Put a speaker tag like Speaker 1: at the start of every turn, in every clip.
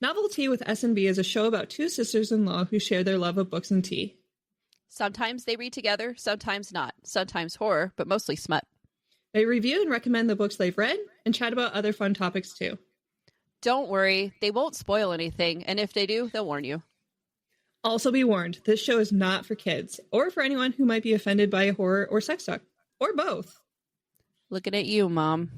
Speaker 1: Novel Tea with S&B is a show about two sisters-in-law who share their love of books and tea.
Speaker 2: Sometimes they read together, sometimes not. Sometimes horror, but mostly smut.
Speaker 1: They review and recommend the books they've read and chat about other fun topics too.
Speaker 2: Don't worry, they won't spoil anything, and if they do, they'll warn you.
Speaker 1: Also be warned, this show is not for kids, or for anyone who might be offended by horror or sex talk, or both.
Speaker 2: Looking at you, Mom.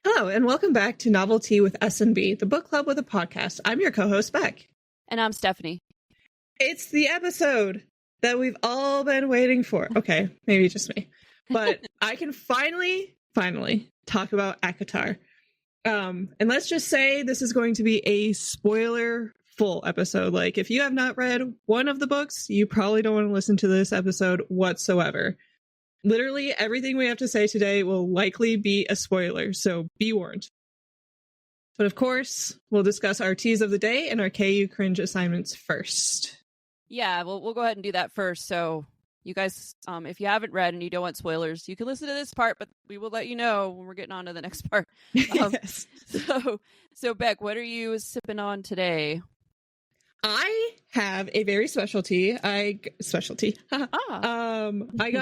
Speaker 1: Hello, and welcome back to Novel Tea with S&B, the book club with a podcast. I'm your co-host, Beck.
Speaker 2: And I'm Stephanie.
Speaker 1: It's the episode that we've all been waiting for. Okay, maybe just me. But I can finally talk about Acotar. And let's just say this is going to be a spoiler-full episode. Like, if you have not read one of the books, you probably don't want to listen to this episode whatsoever. Literally everything we have to say today will likely be a spoiler, so be warned. But of course, we'll discuss our teas of the day and our KU cringe assignments first.
Speaker 2: Yeah, we'll go ahead and do that first. So you guys, if you haven't read and you don't want spoilers, you can listen to this part, but we will let you know when we're getting on to the next part.
Speaker 1: Yes.
Speaker 2: So Beck, what are you sipping on today?
Speaker 1: I have a very specialty. I got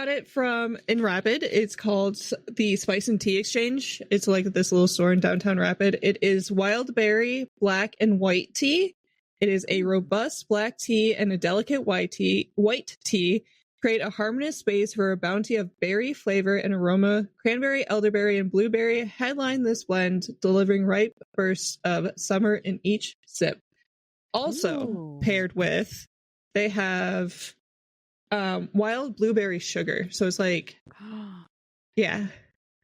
Speaker 1: it from in Rapid. It's called the Spice and Tea Exchange. It's like this little store in downtown Rapid. It is wild berry, black and white tea. It is a robust black tea and a delicate white tea. Create a harmonious space for a bounty of berry flavor and aroma. Cranberry, elderberry, and blueberry headline this blend, delivering ripe bursts of summer in each sip. Also paired with, they have wild blueberry sugar. So it's like, yeah,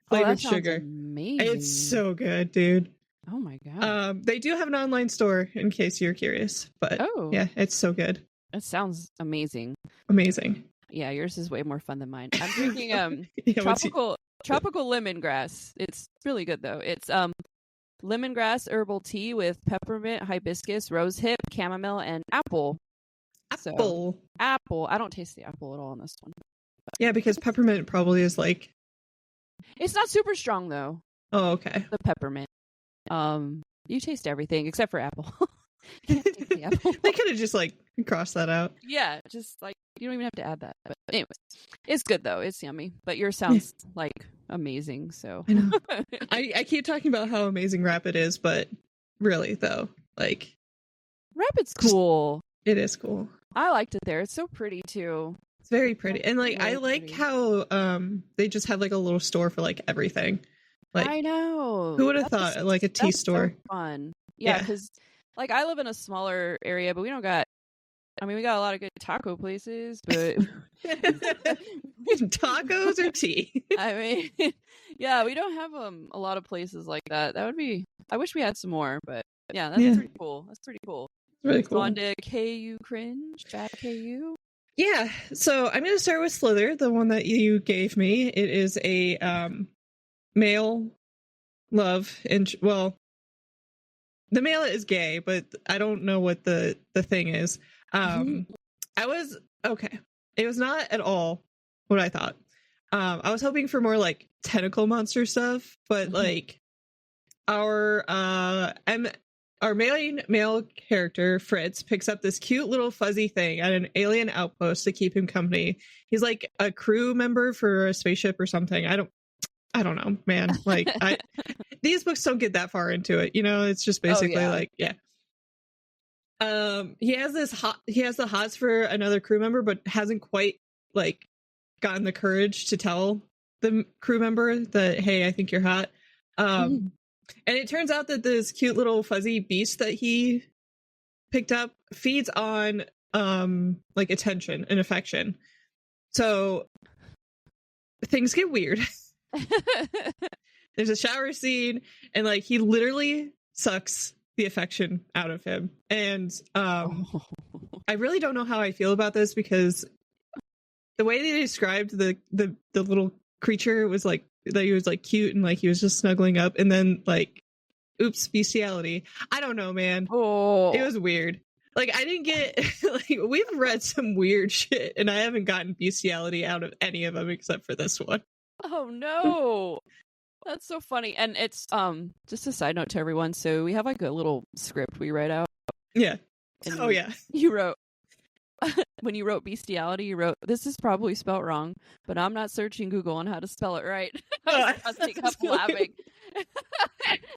Speaker 1: flavored sugar.
Speaker 2: Amazing.
Speaker 1: It's so good, dude.
Speaker 2: Oh my god.
Speaker 1: They do have an online store in case you're curious, but yeah, it's so good.
Speaker 2: That sounds amazing.
Speaker 1: Amazing.
Speaker 2: Yeah, yours is way more fun than mine. I'm drinking
Speaker 1: Yeah,
Speaker 2: tropical lemongrass. It's really good though. It's lemongrass herbal tea with peppermint, hibiscus, rosehip, chamomile, and apple.
Speaker 1: Apple.
Speaker 2: Apple. I don't taste the apple at all in this one.
Speaker 1: Yeah, because peppermint probably is like.
Speaker 2: It's not super strong though.
Speaker 1: Oh, okay.
Speaker 2: The peppermint. You taste everything except for apple. Can't taste the apple.
Speaker 1: They could have just like crossed that out.
Speaker 2: Yeah, just like you don't even have to add that. But anyways, it's good though. It's yummy. But yours sounds like amazing. So
Speaker 1: I know. I keep talking about how amazing Rapid is, but really though, like
Speaker 2: Rapid's cool.
Speaker 1: It is cool.
Speaker 2: I liked it there. It's so pretty too.
Speaker 1: It's very pretty. And like
Speaker 2: Very
Speaker 1: I like
Speaker 2: pretty.
Speaker 1: how they just have like a little store for like everything. Like
Speaker 2: I know.
Speaker 1: who would have thought like a tea
Speaker 2: That's
Speaker 1: store?
Speaker 2: so fun. Yeah, because like I live in a smaller area, but we don't got. I mean, we got a lot of good taco places, but
Speaker 1: tacos or tea.
Speaker 2: I mean, yeah, we don't have a lot of places like that. That would be. I wish we had some more, but yeah, that's pretty cool. That's pretty cool.
Speaker 1: It's really cool.
Speaker 2: On to KU cringe, bad KU.
Speaker 1: Yeah, so I'm gonna start with Slither, the one that you gave me. It is a male love, and well, the male is gay, but I don't know what the thing is. I was okay. It was not at all what I thought. I was hoping for more like tentacle monster stuff, but like our main male character Fritz picks up this cute little fuzzy thing at an alien outpost to keep him company. He's like a crew member for a spaceship or something. I don't know, man. Like these books don't get that far into it, you know. It's just basically like he has the hots for another crew member, but hasn't quite like gotten the courage to tell the crew member that, hey, I think you're hot. And it turns out that this cute little fuzzy beast that he picked up feeds on like attention and affection. So things get weird. There's a shower scene and like he literally sucks the affection out of him. And I really don't know how I feel about this because the way they described the little creature was like that he was like cute and like he was just snuggling up, and then like Oops, bestiality. I don't know, man.
Speaker 2: Oh,
Speaker 1: It was weird. Like, I didn't get, like, we've read some weird shit, and I haven't gotten bestiality out of any of them except for this one.
Speaker 2: oh no. That's so funny. And it's just a side note to everyone. So we have like a little script we write out.
Speaker 1: Yeah.
Speaker 2: And
Speaker 1: Oh, yeah.
Speaker 2: You wrote when you wrote bestiality, you wrote, "This is probably spelled wrong, but I'm not searching Google on how to spell it right." I was busting up laughing.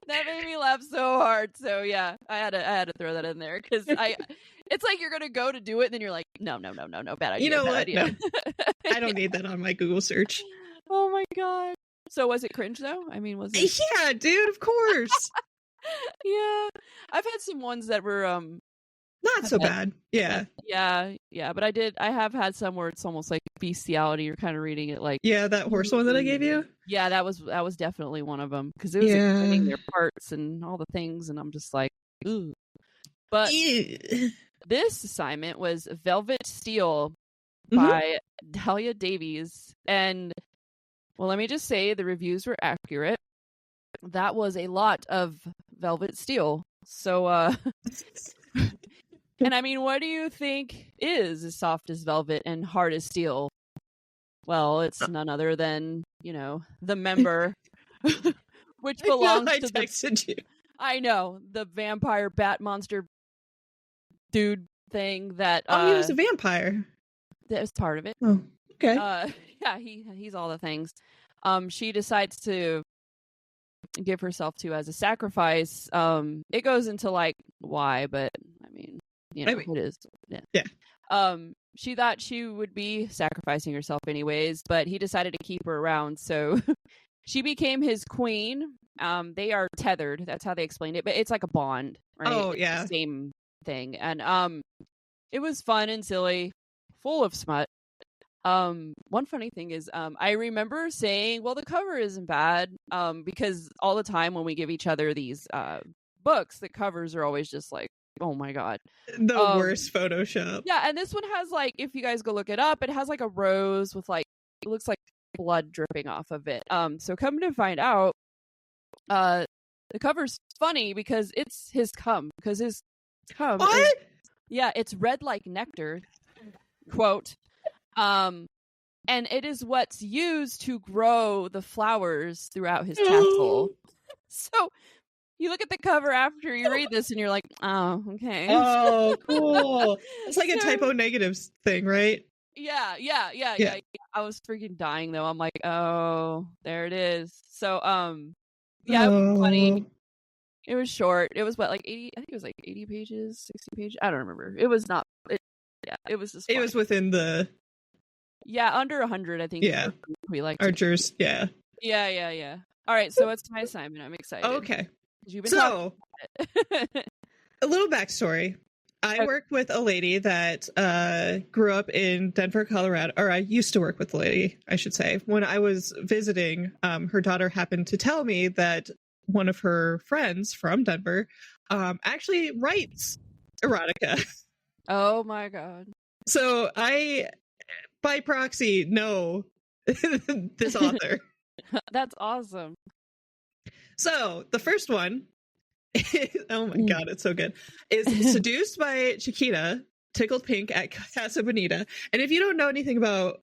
Speaker 2: That made me laugh so hard. So yeah, I had to throw that in there because it's like you're gonna go to do it, and then you're like, no, bad idea.
Speaker 1: You know
Speaker 2: bad
Speaker 1: what?
Speaker 2: Idea.
Speaker 1: No. I don't need that on my Google search.
Speaker 2: Oh my god. So was it cringe though? I mean, was it?
Speaker 1: Yeah, dude, of course.
Speaker 2: Yeah, I've had some ones that were
Speaker 1: Not so bad. Yeah.
Speaker 2: Yeah. But I have had some where it's almost like bestiality. You're kind of reading it like,
Speaker 1: Yeah, that horse one that I gave you.
Speaker 2: yeah, that was definitely one of them because it was explaining their parts and all the things, and I'm just like, ooh. But this assignment was Velvet Steel by Dahlia Davies, and well, let me just say the reviews were accurate. That was a lot of Velvet Steel. So, and I mean, what do you think is as soft as velvet and hard as steel? Well, it's none other than, the member, which belongs to
Speaker 1: texted you.
Speaker 2: I know, the vampire bat monster dude thing that...
Speaker 1: he was a vampire.
Speaker 2: That was part of it.
Speaker 1: Oh, okay.
Speaker 2: Yeah, he's all the things. She decides to give herself to as a sacrifice. It goes into like why, but I mean, it is. Yeah. She thought she would be sacrificing herself anyways, but he decided to keep her around, so she became his queen. They are tethered. That's how they explained it, but it's like a bond, right?
Speaker 1: Oh,
Speaker 2: it's
Speaker 1: yeah.
Speaker 2: the same thing, and it was fun and silly, full of smut. One funny thing is, I remember saying, well, the cover isn't bad, because all the time when we give each other these, books, the covers are always just like, oh my god.
Speaker 1: The worst Photoshop.
Speaker 2: Yeah, and this one has like, if you guys go look it up, it has like a rose with like, it looks like blood dripping off of it. So come to find out, the cover's funny because it's his cum, because his cum
Speaker 1: What?
Speaker 2: Yeah, it's red like nectar, quote. And it is what's used to grow the flowers throughout his castle. So you look at the cover after you read this and you're like, oh, okay.
Speaker 1: Oh, cool. It's like a typo negatives thing, right?
Speaker 2: Yeah. I was freaking dying though. I'm like, oh, there it is. So, yeah, it was funny. It was short. It was like 80, I think it was like 80 pages, 60 pages. I don't remember. It was not, it was just funny.
Speaker 1: It was within the...
Speaker 2: Yeah, under 100, I think.
Speaker 1: Yeah.
Speaker 2: We like
Speaker 1: Archers, yeah.
Speaker 2: Yeah. All right, so what's my assignment? I'm excited.
Speaker 1: Okay.
Speaker 2: You've been talking about it.
Speaker 1: A little backstory. I worked with a lady that grew up in Denver, Colorado, or I used to work with a lady, I should say. When I was visiting, her daughter happened to tell me that one of her friends from Denver actually writes erotica.
Speaker 2: Oh my god.
Speaker 1: So I, by proxy, know this author.
Speaker 2: That's awesome.
Speaker 1: So the first one, oh my god, it's so good, is Seduced by Chiquita, Tickled Pink at Casa Bonita. And if you don't know anything about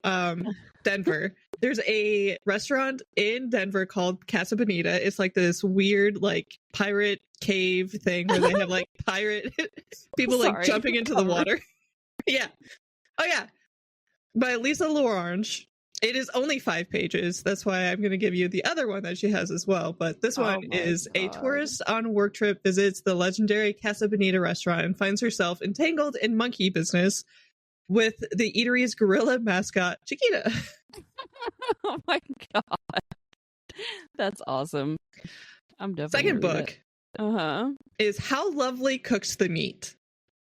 Speaker 1: Denver, there's a restaurant in Denver called Casa Bonita. It's like this weird like pirate cave thing where they have like pirate people like jumping into the water. Yeah. Oh yeah. By Lisa L'Orange. It is only 5 pages. That's why I'm going to give you the other one that she has as well. But this one is a tourist on a work trip visits the legendary Casa Bonita restaurant and finds herself entangled in monkey business with the eatery's gorilla mascot, Chiquita.
Speaker 2: Oh my god. That's awesome. I'm definitely
Speaker 1: Second book is How Lovely Cooks the Meat,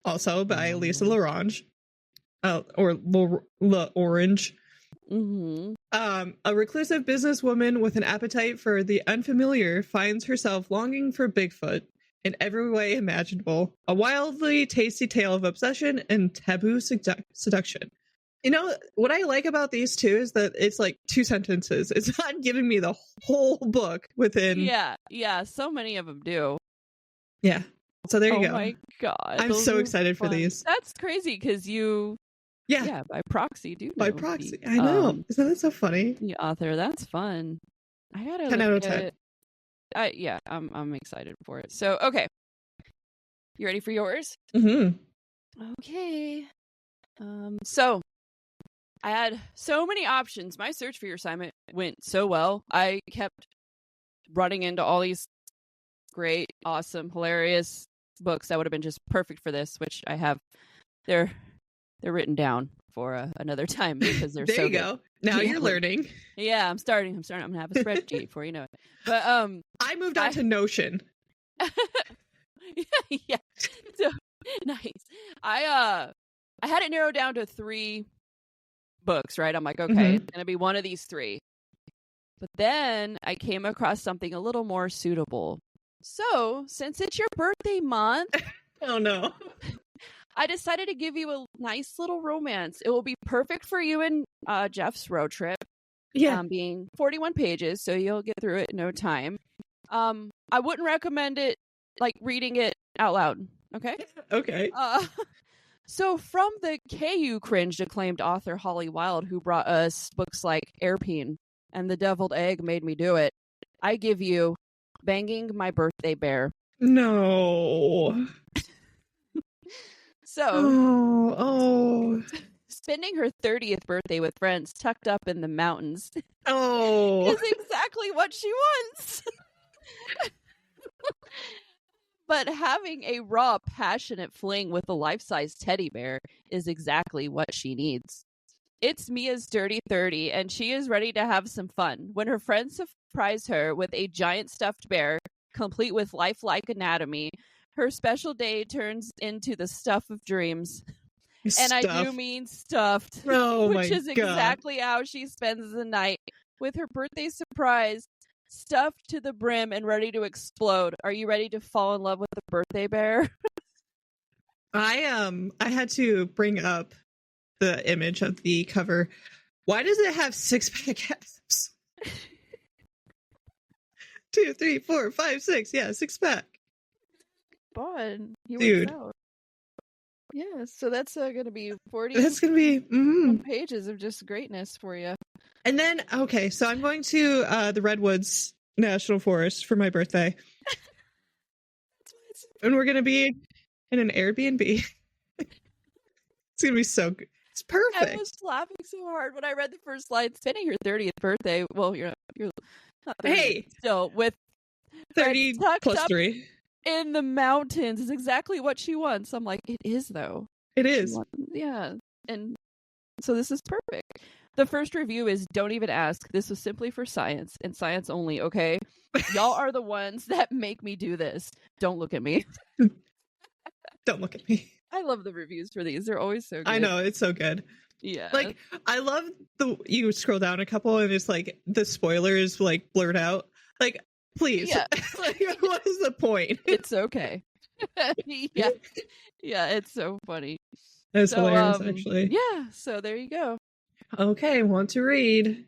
Speaker 1: also by Lisa L'Orange. Or L'Orange. A reclusive businesswoman with an appetite for the unfamiliar finds herself longing for Bigfoot in every way imaginable. A wildly tasty tale of obsession and taboo seduction. You know, what I like about these two is that it's like 2 sentences. It's not giving me the whole book within...
Speaker 2: Yeah, so many of them do.
Speaker 1: Yeah. So there you go.
Speaker 2: Oh my god.
Speaker 1: I'm so excited for these.
Speaker 2: That's crazy because you by proxy do know.
Speaker 1: By proxy. I know. Isn't that so funny?
Speaker 2: The author. That's fun. I gotta
Speaker 1: 10 out of
Speaker 2: look
Speaker 1: 10.
Speaker 2: I'm excited for it. So okay. You ready for yours?
Speaker 1: Mm-hmm.
Speaker 2: Okay. So I had so many options. My search for your assignment went so well. I kept running into all these great, awesome, hilarious books that would have been just perfect for this, which I have. They're written down for another time because they're
Speaker 1: there
Speaker 2: so
Speaker 1: you
Speaker 2: good.
Speaker 1: go. Now you're learning.
Speaker 2: Yeah, I'm starting. I'm gonna have a spreadsheet before you know it. But
Speaker 1: I moved on to Notion.
Speaker 2: yeah. So nice. I had it narrowed down to 3 books, right? I'm like, okay, it's gonna be one of these 3. But then I came across something a little more suitable. So, since it's your birthday month,
Speaker 1: oh no,
Speaker 2: I decided to give you a nice little romance. It will be perfect for you and Jeff's road trip.
Speaker 1: Yeah,
Speaker 2: being 41 pages, so you'll get through it in no time. I wouldn't recommend it, like reading it out loud. Okay.
Speaker 1: Okay.
Speaker 2: So from the KU cringed acclaimed author Holly Wilde, who brought us books like Airplane and The Deviled Egg Made Me Do It, I give you Banging My Birthday Bear.
Speaker 1: No.
Speaker 2: So, spending her 30th birthday with friends tucked up in the mountains is exactly what she wants. But having a raw, passionate fling with a life-size teddy bear is exactly what she needs. It's Mia's Dirty 30, and she is ready to have some fun when her friends surprise her with a giant stuffed bear, complete with lifelike anatomy. Her special day turns into the stuff of dreams. And I do mean stuffed, which is exactly how she spends the night with her birthday surprise, stuffed to the brim and ready to explode. Are you ready to fall in love with the birthday bear?
Speaker 1: I had to bring up the image of the cover. Why does it have 6-pack abs? 2, 3, 4, 5, 6. Yeah, 6-pack.
Speaker 2: Fun.
Speaker 1: Dude.
Speaker 2: Yeah, so that's going to be 40
Speaker 1: That's going to be
Speaker 2: pages of just greatness for you.
Speaker 1: And then, okay, so I'm going to the Redwoods National Forest for my birthday. And we're going to be in an Airbnb. It's going to be so good. It's perfect.
Speaker 2: I was laughing so hard when I read the first line. Spending your 30th birthday. Well, you're not 30,
Speaker 1: hey,
Speaker 2: still with
Speaker 1: 30 plus 3
Speaker 2: in the mountains is exactly what she wants. I'm like, it is though.
Speaker 1: It is.
Speaker 2: Yeah, and so this is perfect. The first review is, don't even ask. This was simply for science and science only. Okay, y'all are the ones that make me do this. Don't look at me.
Speaker 1: Don't look at me.
Speaker 2: I love the reviews for these. They're always so good.
Speaker 1: I know, it's so good.
Speaker 2: Yeah.
Speaker 1: Like, I love you scroll down a couple and it's like the spoilers like blurred out. Like, please.
Speaker 2: Yeah.
Speaker 1: Like, what is the point?
Speaker 2: It's okay. Yeah. Yeah, it's so funny.
Speaker 1: It's hilarious, actually.
Speaker 2: Yeah, so there you go.
Speaker 1: Okay, want to read.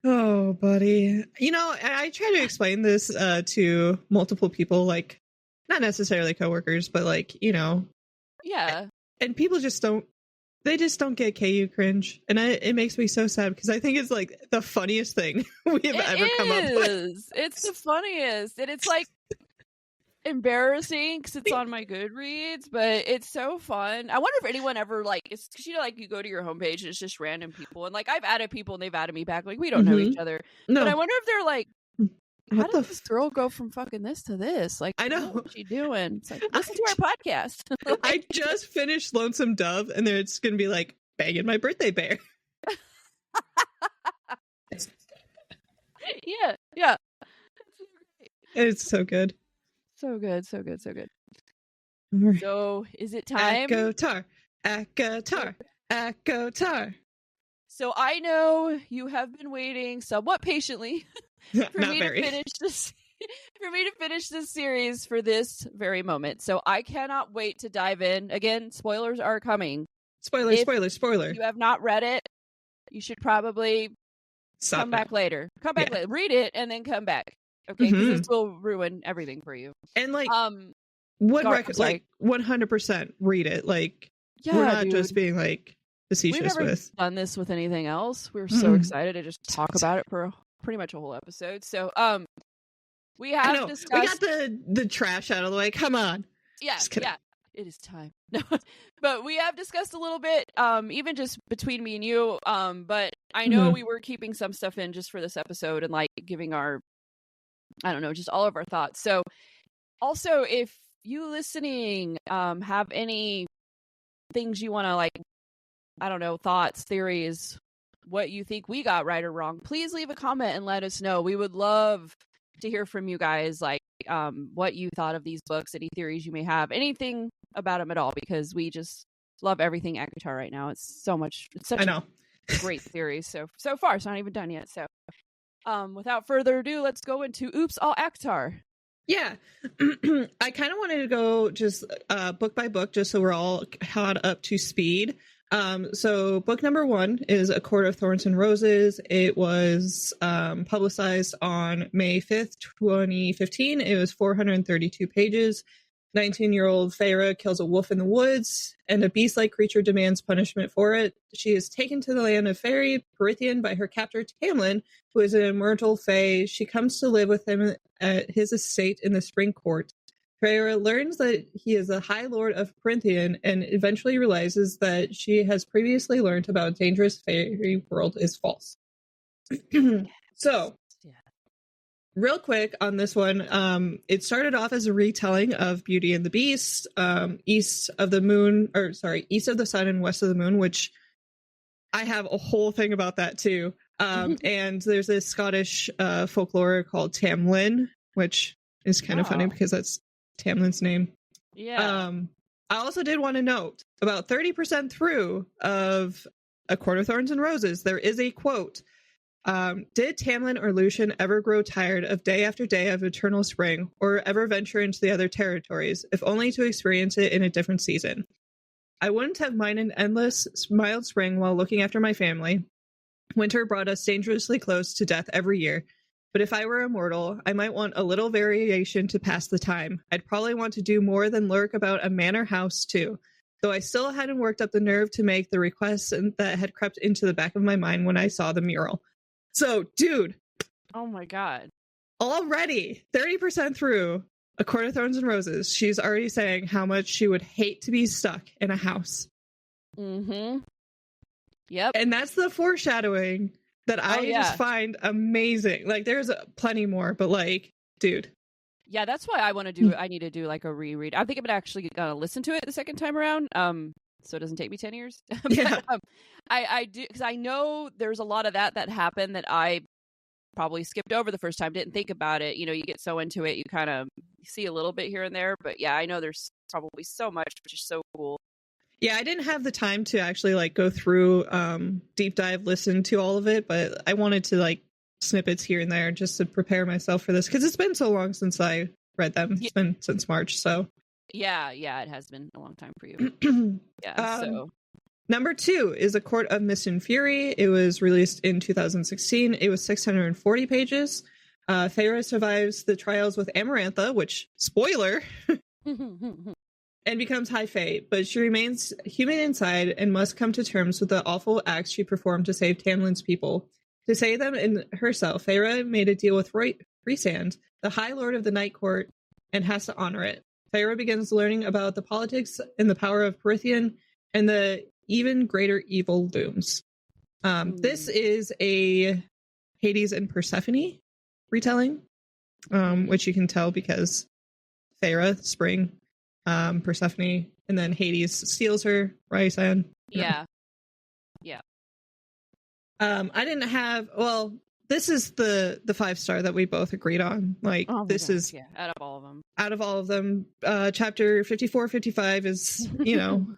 Speaker 1: Oh, buddy. You know, I try to explain this to multiple people, like, not necessarily coworkers, but like, you know.
Speaker 2: Yeah.
Speaker 1: And people just don't get KU cringe. And it makes me so sad because I think it's like the funniest thing we have ever come up with.
Speaker 2: It's the funniest. And it's like embarrassing because it's on my Goodreads, but it's so fun. I wonder if anyone ever like, it's because, you know, like you go to your homepage and it's just random people. And like I've added people and they've added me back. Like we don't know each other. No. But I wonder if they're like, how did this girl go from fucking this to this? Like,
Speaker 1: I know.
Speaker 2: What's she doing? It's like, listen to our podcast.
Speaker 1: Like, I just finished Lonesome Dove, and then it's going to be like, banging my birthday bear.
Speaker 2: Yeah.
Speaker 1: It's so good.
Speaker 2: So good. So, is it time?
Speaker 1: Acotar.
Speaker 2: So I know you have been waiting somewhat patiently for me to finish this series for this very moment. So I cannot wait to dive in. Again, spoilers are coming.
Speaker 1: Spoiler.
Speaker 2: If you have not read it, you should probably come back later. Come back later. Read it and then come back. Okay, because this will ruin everything for you.
Speaker 1: And like,
Speaker 2: I'm
Speaker 1: like 100% read it. Like, we're not just being like facetious.
Speaker 2: We've never done this with anything else. We were so excited to just talk about it for pretty much a whole episode. So, we have discussed.
Speaker 1: We got the trash out of the way. Come on.
Speaker 2: Yeah, it is time. No, but we have discussed a little bit, even just between me and you. But I know we were keeping some stuff in just for this episode and like giving our, I don't know, just all of our thoughts. So, also, if you listening have any things you want to like, I don't know, thoughts, theories, what you think we got right or wrong, please leave a comment and let us know. We would love to hear from you guys, like what you thought of these books, any theories you may have, anything about them at all, because we just love everything Akatar right now. It's such a great series. So far, it's not even done yet. So without further ado, let's go into Oops, All Acotar.
Speaker 1: Yeah. I kind of wanted to go just book by book, just so we're all caught up to speed. So book number 1 is A Court of Thorns and Roses. It was publicized on May 5th, 2015. It was 432 pages. 19-year-old Feyre kills a wolf in the woods, and a beast-like creature demands punishment for it. She is taken to the land of Fairy, Prythian, by her captor Tamlin, who is an immortal fae. She comes to live with him at his estate in the Spring Court. Feyre learns that he is the High Lord of Prythian and eventually realizes that she has previously learned about a dangerous fairy world is false. So, real quick on this one, it started off as a retelling of Beauty and the Beast, east of the sun and west of the moon, which I have a whole thing about that too. And there's this Scottish folklore called Tamlin, which is kind of funny because that's Tamlin's name.
Speaker 2: Yeah.
Speaker 1: I also did want to note about 30% through of A Court of Thorns and Roses, there is a quote. Did Tamlin or Lucian ever grow tired of day after day of eternal spring, or ever venture into the other territories, if only to experience it in a different season? I wouldn't have minded endless mild spring while looking after my family. Winter brought us dangerously close to death every year. But if I were immortal, I might want a little variation to pass the time. I'd probably want to do more than lurk about a manor house, too. Though I still hadn't worked up the nerve to make the requests that had crept into the back of my mind when I saw the mural. So, dude.
Speaker 2: Oh my god.
Speaker 1: Already, 30% through A Court of Thorns and Roses, she's already saying how much she would hate to be stuck in a house.
Speaker 2: Mm-hmm. Yep.
Speaker 1: And that's the foreshadowing that I just find amazing. Like, there's plenty more, but like, dude.
Speaker 2: Yeah, that's why I need to do like a reread. I think I'm actually gonna listen to it the second time around. So it doesn't take me 10 years. But,
Speaker 1: yeah.
Speaker 2: I do, because I know there's a lot of that happened that I probably skipped over the first time, didn't think about it. You know, you get so into it, you kind of see a little bit here and there. But yeah, I know there's probably so much, which is so cool.
Speaker 1: Yeah, I didn't have the time to actually like go through deep dive, listen to all of it, but I wanted to like snippets here and there just to prepare myself for this, because it's been so long since I read them. It's been since March, so yeah,
Speaker 2: it has been a long time for you. Yeah. So
Speaker 1: number 2 is A Court of Mist and Fury. It was released in 2016. It was 640 pages. Feyre survives the trials with Amarantha, which, spoiler, and becomes High Fae, but she remains human inside and must come to terms with the awful acts she performed to save Tamlin's people. To save them and herself, Feyre made a deal with Rhysand, the High Lord of the Night Court, and has to honor it. Feyre begins learning about the politics and the power of Prythian, and the even greater evil looms. This is a Hades and Persephone retelling, which you can tell because Feyre, spring, Persephone, and then Hades steals her, Rhysand.
Speaker 2: Yeah.
Speaker 1: I didn't have, this is the 5-star that we both agreed on. Like, this is
Speaker 2: out of all of them.
Speaker 1: Chapter 54, 55 is, the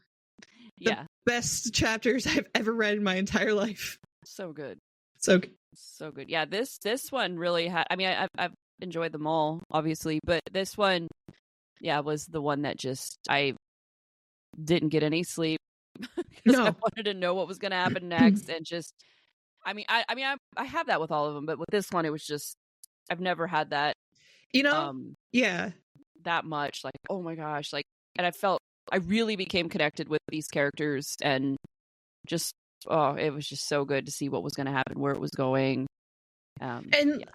Speaker 2: yeah,
Speaker 1: best chapters I've ever read in my entire life.
Speaker 2: So good.
Speaker 1: So
Speaker 2: good. Yeah, this one really had, I mean, I've enjoyed them all, obviously, but this one, was the one that just, I didn't get any sleep because I wanted to know what was going to happen next, and just, I have that with all of them, but with this one, it was just I've never had that,
Speaker 1: yeah,
Speaker 2: that much. Like, oh my gosh, like, and I really became connected with these characters, and just, it was just so good to see what was going to happen, where it was going.
Speaker 1: And yeah.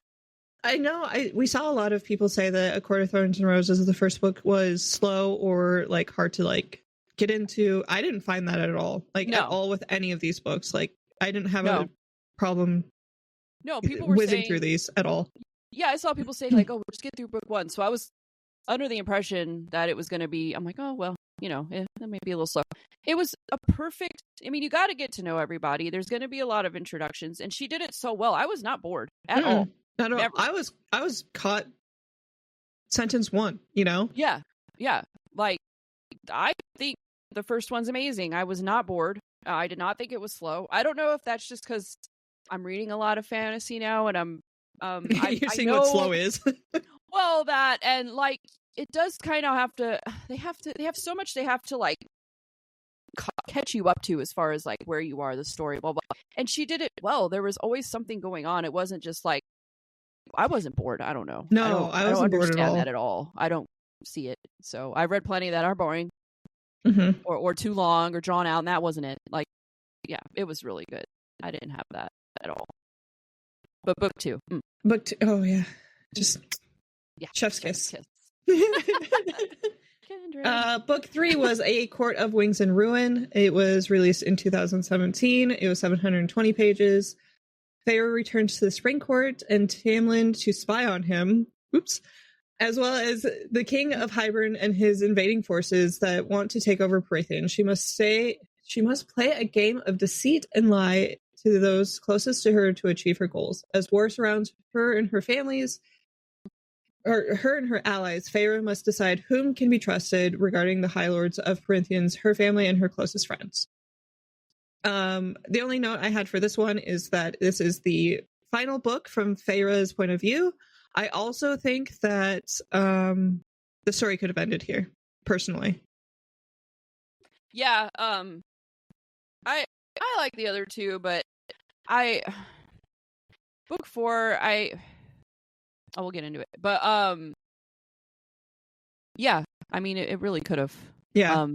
Speaker 1: I know we saw a lot of people say that A Court of Thorns and Roses, the first book, was slow or like hard to like get into. I didn't find that at all, like at all with any of these books. Like I didn't have a problem.
Speaker 2: No, people were
Speaker 1: whizzing
Speaker 2: saying,
Speaker 1: through these at all.
Speaker 2: Yeah, I saw people saying like, "Oh, we'll just get through book 1." So I was under the impression that it was going to be. I'm like, oh well, that may be a little slow. It was a perfect. I mean, you got to get to know everybody. There's going to be a lot of introductions, and she did it so well. I was not bored at all.
Speaker 1: Not at all. I was caught sentence 1.
Speaker 2: Yeah. Like, I think the first one's amazing. I was not bored. I did not think it was slow. I don't know if that's just because I'm reading a lot of fantasy now, and I'm
Speaker 1: you're seeing what slow is.
Speaker 2: Well, that, and like, it does kind of they have so much they have to like catch you up to as far as like where you are, the story, blah blah. And she did it well. There was always something going on. It wasn't just like, I wasn't bored. I don't know.
Speaker 1: No, I wasn't bored at all.
Speaker 2: That at all. I don't see it. So I've read plenty that are boring, or too long or drawn out, and that wasn't it. Like, yeah, it was really good. I didn't have that at all. But book 2.
Speaker 1: Book 2. Oh yeah, just chef's kiss. Book 3 was A Court of Wings and Ruin. It was released in 2017. It was 720 pages. Feyre returns to the Spring Court and Tamlin to spy on him. Oops. As well as the King of Hybern and his invading forces that want to take over Prythian. She must play a game of deceit and lie to those closest to her to achieve her goals. As war surrounds her and her families, or her and her allies, Feyre must decide whom can be trusted regarding the High Lords of Prythians, her family, and her closest friends. The only note I had for this one is that this is the final book from Feyre's point of view. I also think that the story could have ended here, personally.
Speaker 2: Yeah, I like the other two, but book 4, I will get into it. But yeah, I mean, it really could have.
Speaker 1: Yeah.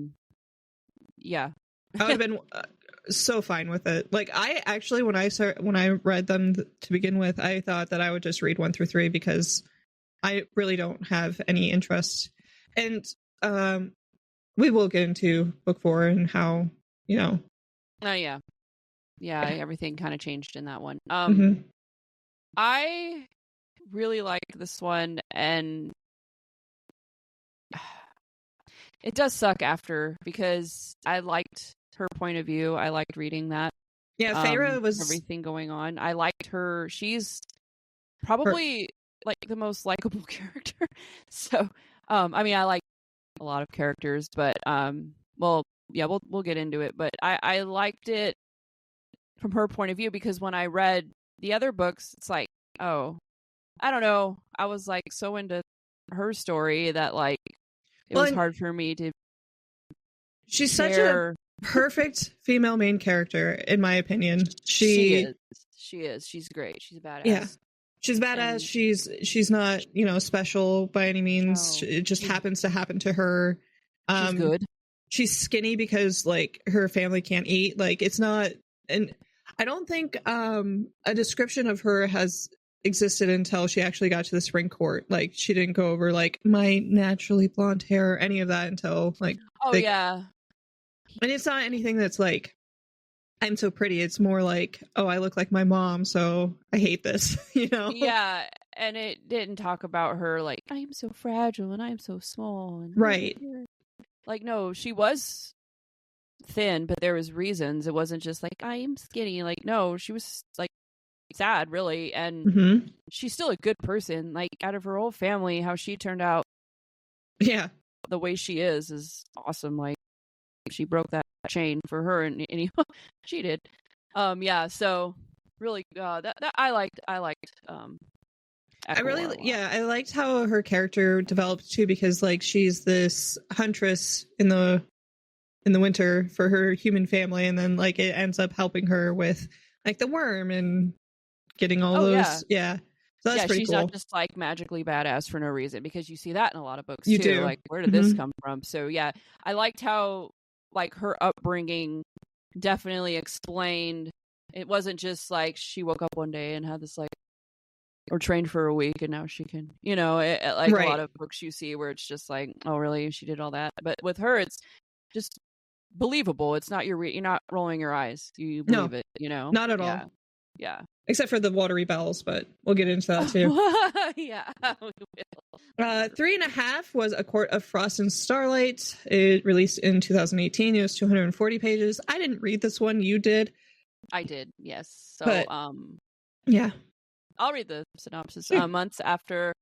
Speaker 2: Yeah.
Speaker 1: I would have been so fine with it. Like, I actually, when I read them to begin with, I thought that I would just read 1 through 3 because I really don't have any interest. And we will get into book 4 and how,
Speaker 2: Oh yeah. Yeah, everything kind of changed in that one. I really like this one, and it does suck after, because I liked her point of view. I liked reading that.
Speaker 1: Yeah, Feyre was
Speaker 2: everything going on. I liked her. She's probably like the most likable character. So, I mean, I like a lot of characters, but well, yeah, we'll get into it. But I liked it from her point of view, because when I read the other books, it's like, oh, I don't know. I was like so into her story that like it was hard for me to.
Speaker 1: She's such a perfect female main character, in my opinion. She
Speaker 2: is. She's great. She's a badass.
Speaker 1: Yeah. She's badass. And she's not, special by any means. No. It just happens to happen to her.
Speaker 2: She's good.
Speaker 1: She's skinny because like her family can't eat. Like, it's not, and I don't think a description of her has existed until she actually got to the Spring Court. Like, she didn't go over like my naturally blonde hair or any of that until like
Speaker 2: yeah.
Speaker 1: And it's not anything that's like, I'm so pretty. It's more like, oh, I look like my mom, so I hate this,
Speaker 2: Yeah, and it didn't talk about her like, I am so fragile and I am so small. And
Speaker 1: right.
Speaker 2: Like, no, she was thin, but there was reasons. It wasn't just like, I am skinny. Like, no, she was like sad, really, and she's still a good person. Like, out of her whole family, how she turned out, the way she is awesome. Like, she broke that chain for her, and she did. Yeah, so really, that I liked. I
Speaker 1: liked how her character developed too, because like she's this huntress in the winter for her human family, and then like it ends up helping her with like the worm and getting all those. Yeah. So that's pretty
Speaker 2: she's
Speaker 1: cool.
Speaker 2: not just like magically badass for no reason, because you see that in a lot of books
Speaker 1: You
Speaker 2: too.
Speaker 1: do.
Speaker 2: Like, where did this come from? So yeah, I liked how like her upbringing definitely explained. It wasn't just like she woke up one day and had this like, or trained for a week and now she can, like a lot of books you see where it's just like, oh really, she did all that. But with her, it's just believable. It's not you're not rolling your eyes. You believe it,
Speaker 1: not at all.
Speaker 2: Yeah.
Speaker 1: Except for the watery bells, but we'll get into that too.
Speaker 2: Yeah.
Speaker 1: 3.5 was A Court of Frost and Starlight. It released in 2018. It was 240 pages. I didn't read this one. You did.
Speaker 2: I did, yes. So,
Speaker 1: but, yeah.
Speaker 2: I'll read the synopsis. Months after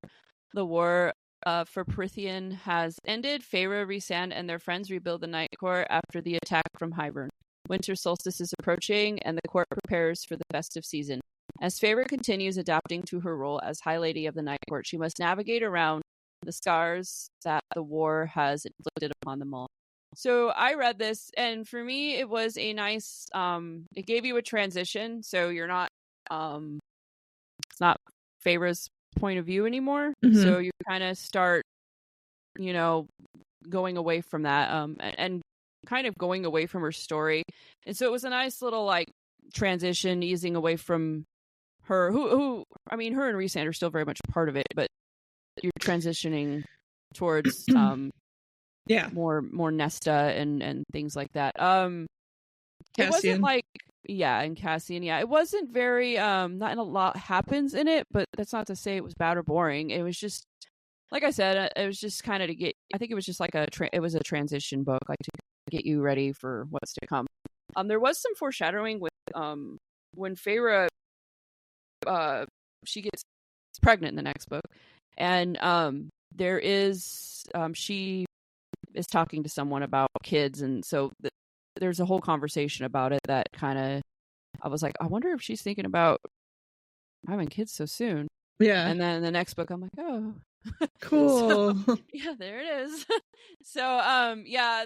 Speaker 2: the war for Prythian has ended, Feyre, Rhysand, and their friends rebuild the Night Court after the attack from Hybern. Winter solstice is approaching, and the court prepares for the festive season. As Feyre continues adapting to her role as High Lady of the Night Court, she must navigate around the scars that the war has inflicted upon them all. So I read this, and for me, it was a nice. It gave you a transition, so you're not. It's not Feyre's point of view anymore. Mm-hmm. So you kind of start, going away from that, and kind of going away from her story. And so it was a nice little like transition, easing away from her. Who I mean, her and Rhysand are still very much part of it, but you're transitioning towards more Nesta and things like that. It wasn't like and Cassian, it wasn't very not a lot happens in it, but that's not to say it was bad or boring. It was just, like I said, it was just kind of to get, I think it was just like it was a transition book, like to get you ready for what's to come. There was some foreshadowing with when Feyre she gets pregnant in the next book, and there is she is talking to someone about kids, and so there's a whole conversation about it that kind of, I was like, I wonder if she's thinking about having kids so soon.
Speaker 1: Yeah.
Speaker 2: And then the next book, I'm like, oh,
Speaker 1: cool.
Speaker 2: So, yeah, there it is. So,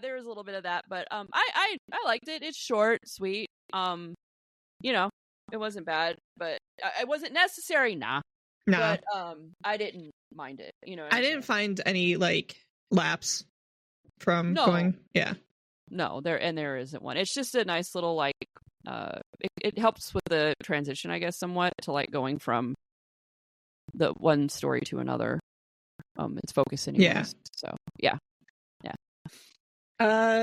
Speaker 2: there was a little bit of that, but I liked it. It's short, sweet. It wasn't bad, but it wasn't necessary. Nah. But I didn't mind it.
Speaker 1: I didn't find any like lapse from going. Yeah.
Speaker 2: No, there isn't one. It's just a nice little like it helps with the transition, I guess, somewhat, to like going from the one story to another. It's focus anyways. Yeah. So yeah.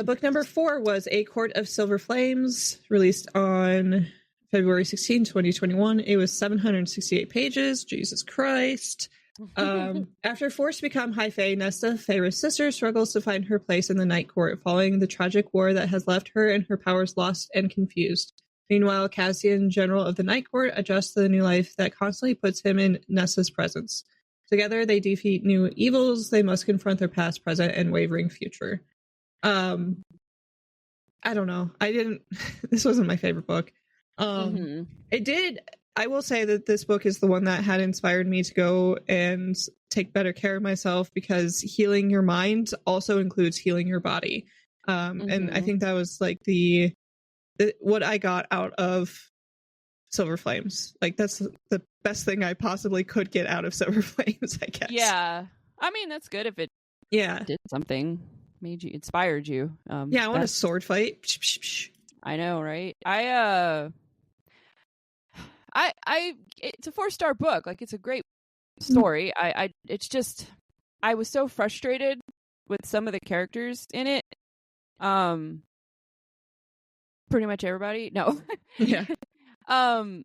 Speaker 1: Book number 4 was A Court of Silver Flames, released on February 16, 2021. It was 768 pages. Jesus Christ. After forced to become High Fae, Nesta, Feyre's sister, struggles to find her place in the Night Court following the tragic war that has left her and her powers lost and confused. Meanwhile, Cassian, General of the Night Court, adjusts to the new life that constantly puts him in Nesta's presence. Together, they defeat new evils. They must confront their past, present, and wavering future. I don't know. This wasn't my favorite book. It did. I will say that this book is the one that had inspired me to go and take better care of myself, because healing your mind also includes healing your body. And I think that was like what I got out of Silver Flames. Like, that's the best thing I possibly could get out of Silver Flames, I guess.
Speaker 2: Yeah. I mean, that's good if it did something, inspired you.
Speaker 1: I want a sword fight.
Speaker 2: I know, right? It's a 4-star book. Like, it's a great story. It's just, I was so frustrated with some of the characters in it. Pretty much everybody. No.
Speaker 1: Yeah.
Speaker 2: But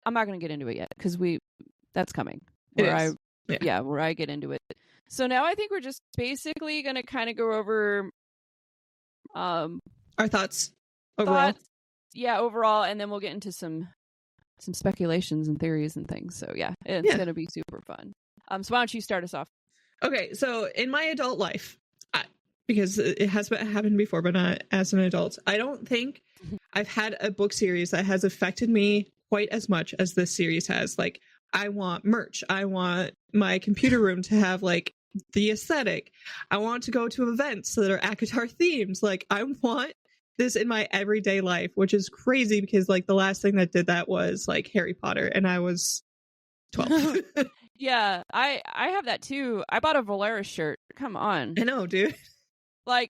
Speaker 2: I'm not going to get into it yet, because that's coming. Where I get into it. So now I think we're just basically going to kind of go over
Speaker 1: our thoughts overall.
Speaker 2: Overall, and then we'll get into some speculations and theories and things. So it's going to be super fun. So why don't you start us off?
Speaker 1: Okay, so in my adult life, because it has happened before, but not as an adult, I don't think I've had a book series that has affected me quite as much as this series has. Like, I want merch. I want my computer room to have like the aesthetic. I want to go to events that are Acotar themes. Like, I want this in my everyday life, which is crazy because like the last thing that did that was like Harry Potter, and I was 12.
Speaker 2: Yeah, I have that too. I bought a Valeris shirt. Come on.
Speaker 1: I know, dude.
Speaker 2: Like,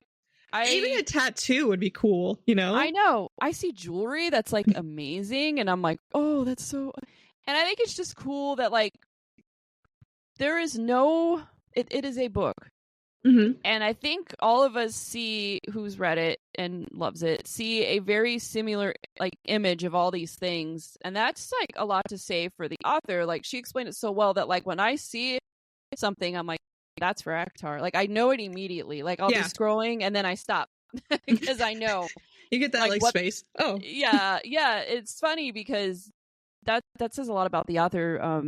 Speaker 1: even a tattoo would be cool, you know?
Speaker 2: I know. I see jewelry that's like amazing, and I'm like, oh, that's so. And I think it's just cool that like there is no. It is a book.
Speaker 1: Mm-hmm.
Speaker 2: And I think all of us who's read it and loves it, see a very similar like image of all these things. And that's like a lot to say for the author. Like she explained it so well that like when I see something, I'm like, that's for Akatar. Like I know it immediately. Like I'll be scrolling and then I stop because I know.
Speaker 1: You get that like space. Oh.
Speaker 2: Yeah. It's funny because that says a lot about the author,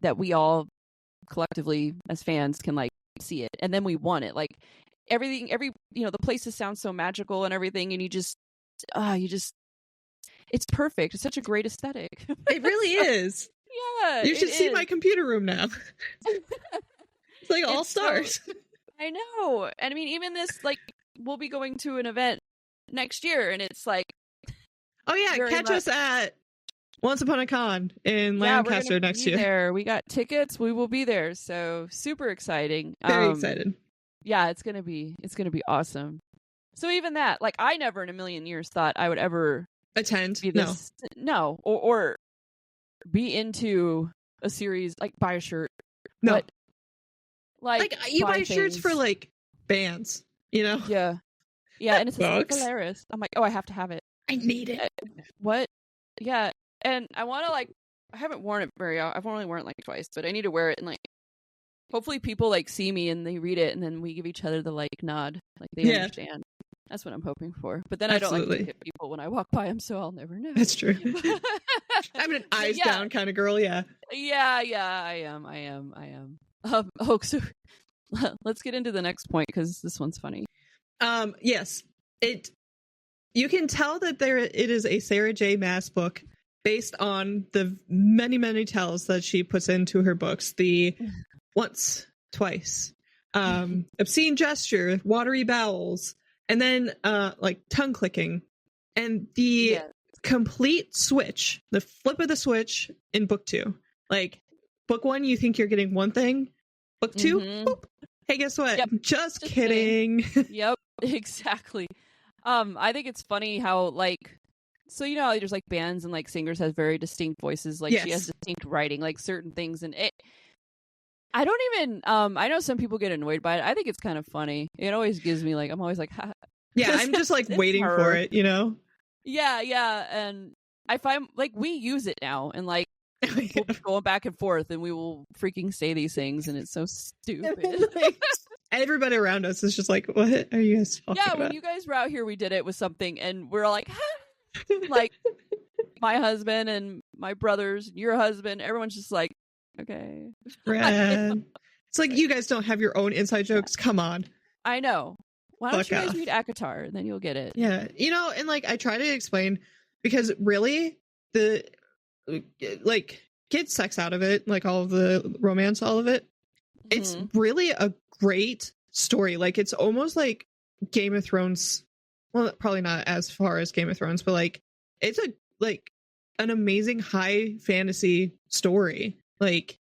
Speaker 2: that we all collectively as fans can like see it, and then we want it. Like everything, the places sound so magical and everything, and you just it's perfect. It's such a great aesthetic.
Speaker 1: It really is.
Speaker 2: Yeah,
Speaker 1: you should see my computer room now. It's like all stars.
Speaker 2: I know. And I mean, even this, like, we'll be going to an event next year, and it's like,
Speaker 1: oh yeah, catch us at Once Upon a Con in Lancaster next year.
Speaker 2: There, we got tickets. We will be there. So super exciting.
Speaker 1: Very excited.
Speaker 2: Yeah, it's gonna be awesome. So even that, like, I never in a million years thought I would ever
Speaker 1: attend.
Speaker 2: No, or be into a series, like buy a shirt.
Speaker 1: No,
Speaker 2: but,
Speaker 1: like you buy shirts for like bands, you know?
Speaker 2: Yeah, and it's hilarious. I'm like, oh, I have to have it.
Speaker 1: I need it.
Speaker 2: What? Yeah, and I want to like. I haven't worn it very often. I've only worn it like twice, but I need to wear it and like. Hopefully, people like see me and they read it, and then we give each other the like nod, like they understand. That's what I'm hoping for. But then I don't like to hit people when I walk by them, so I'll never know.
Speaker 1: That's true. I'm an eyes down kind of girl. Yeah.
Speaker 2: Yeah. I am. So let's get into the next point because this one's funny.
Speaker 1: Yes. You can tell that it is a Sarah J. Maas book based on the many, many tells that she puts into her books. The once, twice, obscene gesture, watery bowels, and then like tongue clicking, and the complete switch, the flip of the switch in book 2. Like book 1, you think you're getting one thing. Book 2, boop. Hey, guess what?
Speaker 2: Yep.
Speaker 1: Just kidding.
Speaker 2: Yep, exactly. I think it's funny how like, so you know, there's like bands and like singers have very distinct voices. Like she has distinct writing, like certain things, and it. I don't even. I know some people get annoyed by it. I think it's kind of funny. It always gives me like, I'm always like, ha.
Speaker 1: Yeah, I'm just like waiting for it, you know.
Speaker 2: Yeah, and I find like we use it now, and like we'll be going back and forth, and we will freaking say these things, and it's so stupid.
Speaker 1: Like, everybody around us is just like, what are you guys talking about?
Speaker 2: When you guys were out here, we did it with something, and we're like, like my husband and my brothers, your husband, everyone's just like, okay.
Speaker 1: Red. It's like you guys don't have your own inside jokes. Come on.
Speaker 2: I know. Why don't you guys read Akatar? Then you'll get it.
Speaker 1: Yeah. You know, and like I try to explain because really the like get sex out of it, like all of the romance, all of it. Mm-hmm. It's really a great story. Like it's almost like Game of Thrones. Well, probably not as far as Game of Thrones, but like it's an amazing high fantasy story. Like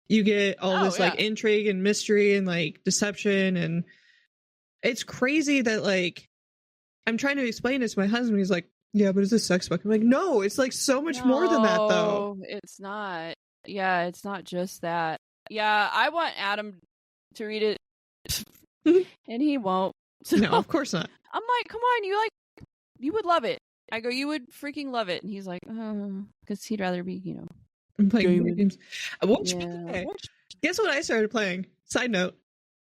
Speaker 1: you get all this like intrigue and mystery and like deception, and it's crazy that like I'm trying to explain it to my husband. He's like, yeah, but it's a sex book. I'm like, no, it's like so much more than that though.
Speaker 2: It's not. Yeah, it's not just that. Yeah, I want Adam to read it and he won't. So,
Speaker 1: no, of course not.
Speaker 2: I'm like, come on, you would love it. I go, you would freaking love it. And he's like, because he'd rather be,
Speaker 1: I'm playing games. Guess what I started playing? Side note.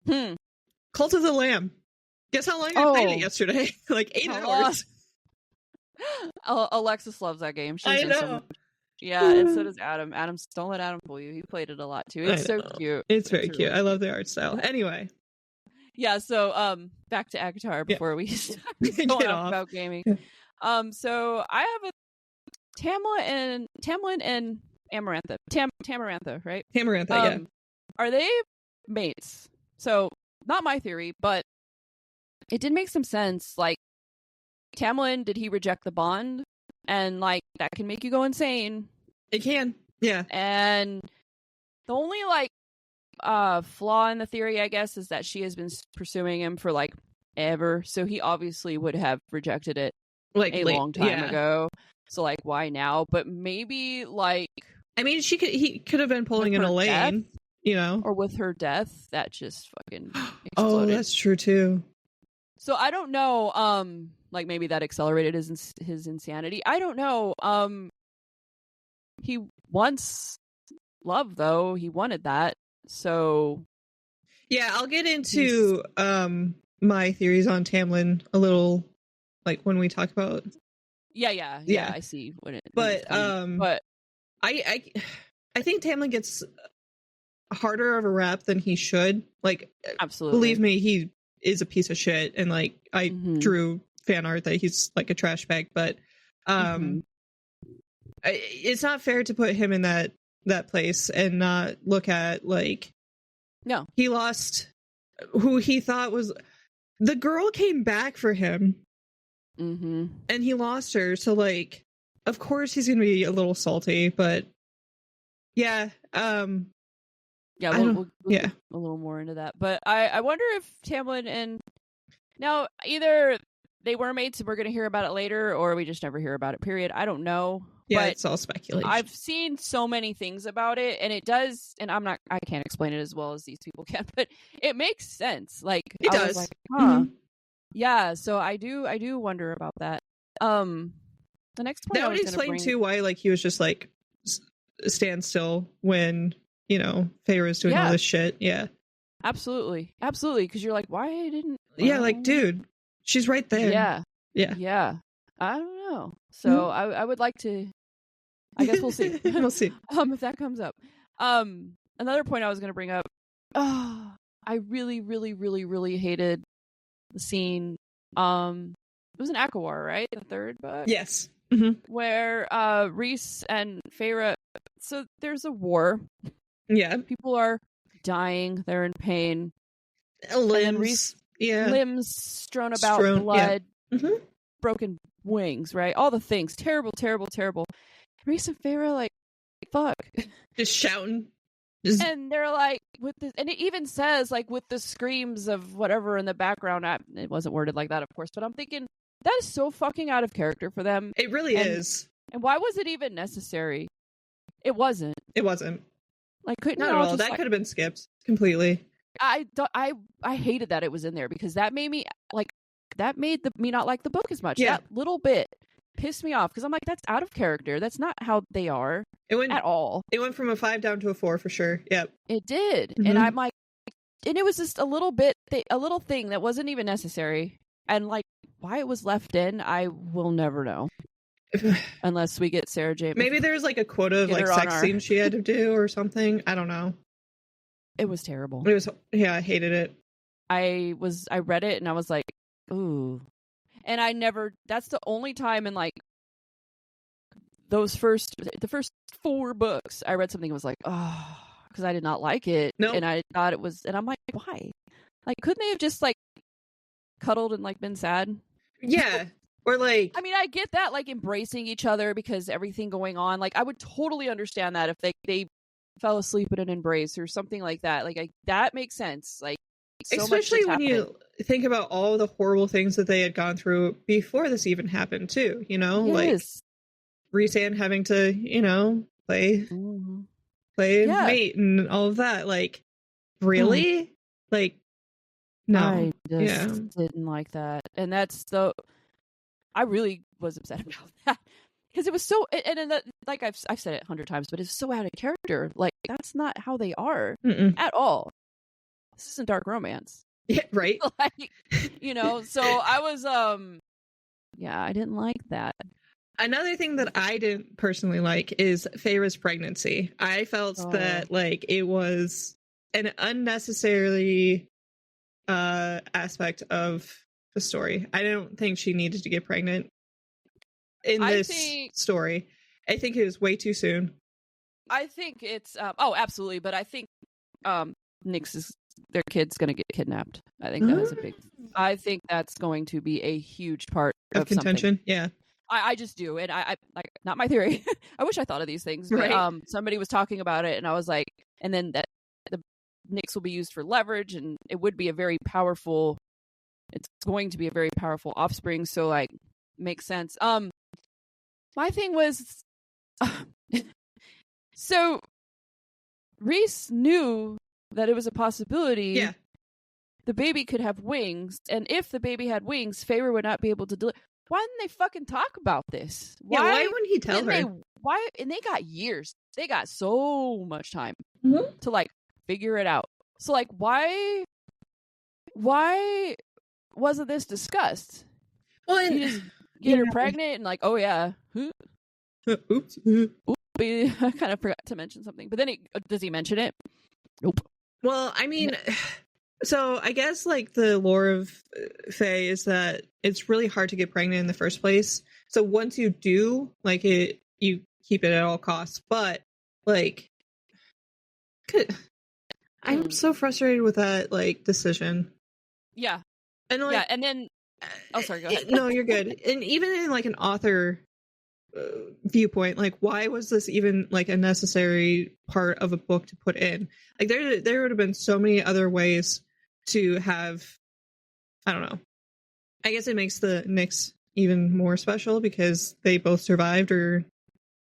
Speaker 1: Cult of the Lamb. Guess how long I played it yesterday? Like 8 hours.
Speaker 2: Alexis loves that game.
Speaker 1: I know.
Speaker 2: So much. Yeah, and so does Adam. Don't let Adam fool you. He played it a lot too. It's so cute.
Speaker 1: It's very cute. I love the art style. Anyway.
Speaker 2: Yeah, so back to Akatar before we start going off about gaming. So I have a Tamlin and Amarantha. Tamarantha, right?
Speaker 1: Tamarantha, yeah.
Speaker 2: Are they mates? So not my theory, but it did make some sense. Like Tamlin, did he reject the bond? And like that can make you go insane.
Speaker 1: It can. Yeah.
Speaker 2: And the only like flaw in the theory, I guess, is that she has been pursuing him for like ever. So he obviously would have rejected it like a long time ago. So like why now? But maybe like
Speaker 1: I mean he could have been pulling an Elaine, you know.
Speaker 2: Or with her death, that just fucking exploded.
Speaker 1: Oh, that's true too.
Speaker 2: So I don't know, like maybe that accelerated his insanity. I don't know. He wants love though. He wanted that. So
Speaker 1: yeah, I'll get into my theories on Tamlin a little like when we talk about
Speaker 2: yeah, I see what it
Speaker 1: but I think Tamlin gets harder of a rap than he should. Like, absolutely, believe me, he is a piece of shit, and like I drew fan art that he's like a trash bag, but it's not fair to put him in that place and not look at like,
Speaker 2: no,
Speaker 1: he lost who he thought was the girl came back for him, and he lost her, so like of course he's gonna be a little salty, but yeah we'll get a little more into that. But I wonder if Tamlin and now either they were mates and we're going to hear about it later, or we just never hear about it, period. I don't know. Yeah,
Speaker 2: but
Speaker 1: it's all speculation.
Speaker 2: I've seen so many things about it, and it does, and I can't explain it as well as these people can, but it makes sense. Like
Speaker 1: it does.
Speaker 2: Was like, yeah, so I do wonder about that. The next point
Speaker 1: that would explain too why like he was just like stand still when Feyre's doing all this shit. Yeah, absolutely,
Speaker 2: because you're like, why didn't
Speaker 1: like dude, she's right there.
Speaker 2: Yeah I don't know, so I would like to, I guess we'll see.
Speaker 1: We'll see
Speaker 2: if that comes up. Another point I was going to bring up, I really really really really hated the scene, it was in Akawar, right, the third book?
Speaker 1: Yes.
Speaker 2: Where Rhys and Feyre, so there's a war.
Speaker 1: Yeah.
Speaker 2: People are dying. They're in pain.
Speaker 1: Limbs.
Speaker 2: Limbs strewn about, blood, broken wings, right? All the things. Terrible, terrible, terrible. Rhys and Feyre, like, fuck.
Speaker 1: Just shouting.
Speaker 2: And they're like, with this, and it even says, like, with the screams of whatever in the background. It wasn't worded like that, of course, but I'm thinking, that is so fucking out of character for them.
Speaker 1: It really is.
Speaker 2: And why was it even necessary? It wasn't. Like, couldn't
Speaker 1: not at all. That could have been skipped completely.
Speaker 2: I hated that it was in there, because that made me me not like the book as much.
Speaker 1: Yeah.
Speaker 2: That little bit pissed me off, because I'm like, that's out of character. That's not how they are at all.
Speaker 1: It went from a 5 down to a 4 for sure. Yep.
Speaker 2: It did. And I'm like, and it was just a little thing that wasn't even necessary. And like, why it was left in, I will never know. Unless we get Sarah J.
Speaker 1: Maybe there's like a quota of like sex scenes she had to do or something. I don't know.
Speaker 2: It was terrible.
Speaker 1: I hated it.
Speaker 2: I read it and I was like, ooh. And that's the only time in like the first 4 books I read something and was like, oh, because I did not like it.
Speaker 1: No.
Speaker 2: And I thought it was, and I'm like, why? Like, couldn't they have just like cuddled and like been sad?
Speaker 1: Yeah. Or like,
Speaker 2: I mean, I get that, like embracing each other because everything going on. Like, I would totally understand that if they fell asleep in an embrace or something like that. Like, that makes sense. Like, so
Speaker 1: especially when you think about all the horrible things that they had gone through before this even happened, too. Like Rhys-Anne having to, play mate and all of that. Like, really? Like, no,
Speaker 2: I just didn't like that, and I really was upset about that, because it was so, and like I've said it 100 times, but it's so out of character. Like, that's not how they are at all. This isn't dark romance.
Speaker 1: Yeah, right.
Speaker 2: Like, so I was, I didn't like that.
Speaker 1: Another thing that I didn't personally like is Feyre's pregnancy. I felt that like it was an unnecessary aspect of the story. I don't think she needed to get pregnant in this story. I think it was way too soon.
Speaker 2: I think it's absolutely, but I think Nyx is their kid's going to get kidnapped. I think that is a big. I think that's going to be a huge part of
Speaker 1: contention.
Speaker 2: Something.
Speaker 1: Yeah,
Speaker 2: I just do, and I like, not my theory. I wish I thought of these things, but
Speaker 1: right.
Speaker 2: Somebody was talking about it, and I was like, and then that the Nyx will be used for leverage, and it would be a very powerful. It's going to be a very powerful offspring, so like makes sense. My thing was, so Reese knew that it was a possibility.
Speaker 1: Yeah.
Speaker 2: The baby could have wings, and if the baby had wings, Feyre would not be able to deliver. Why didn't they fucking talk about this?
Speaker 1: Why wouldn't he tell her?
Speaker 2: And they got years. They got so much time
Speaker 1: to
Speaker 2: like figure it out. So like, why wasn't this discussed?
Speaker 1: Well, and
Speaker 2: you just get her pregnant and like, oh yeah,
Speaker 1: oops.
Speaker 2: I kind of forgot to mention something. But then does he mention it? Nope.
Speaker 1: Well, I mean, so I guess like the lore of Fae is that it's really hard to get pregnant in the first place. So once you do, like you keep it at all costs. But like, I'm so frustrated with that like decision.
Speaker 2: Yeah.
Speaker 1: And like,
Speaker 2: yeah, and then sorry, go ahead.
Speaker 1: No, you're good. And even in like an author viewpoint, like why was this even like a necessary part of a book to put in? Like there would have been so many other ways to have, I don't know. I guess it makes the Nyx even more special because they both survived, or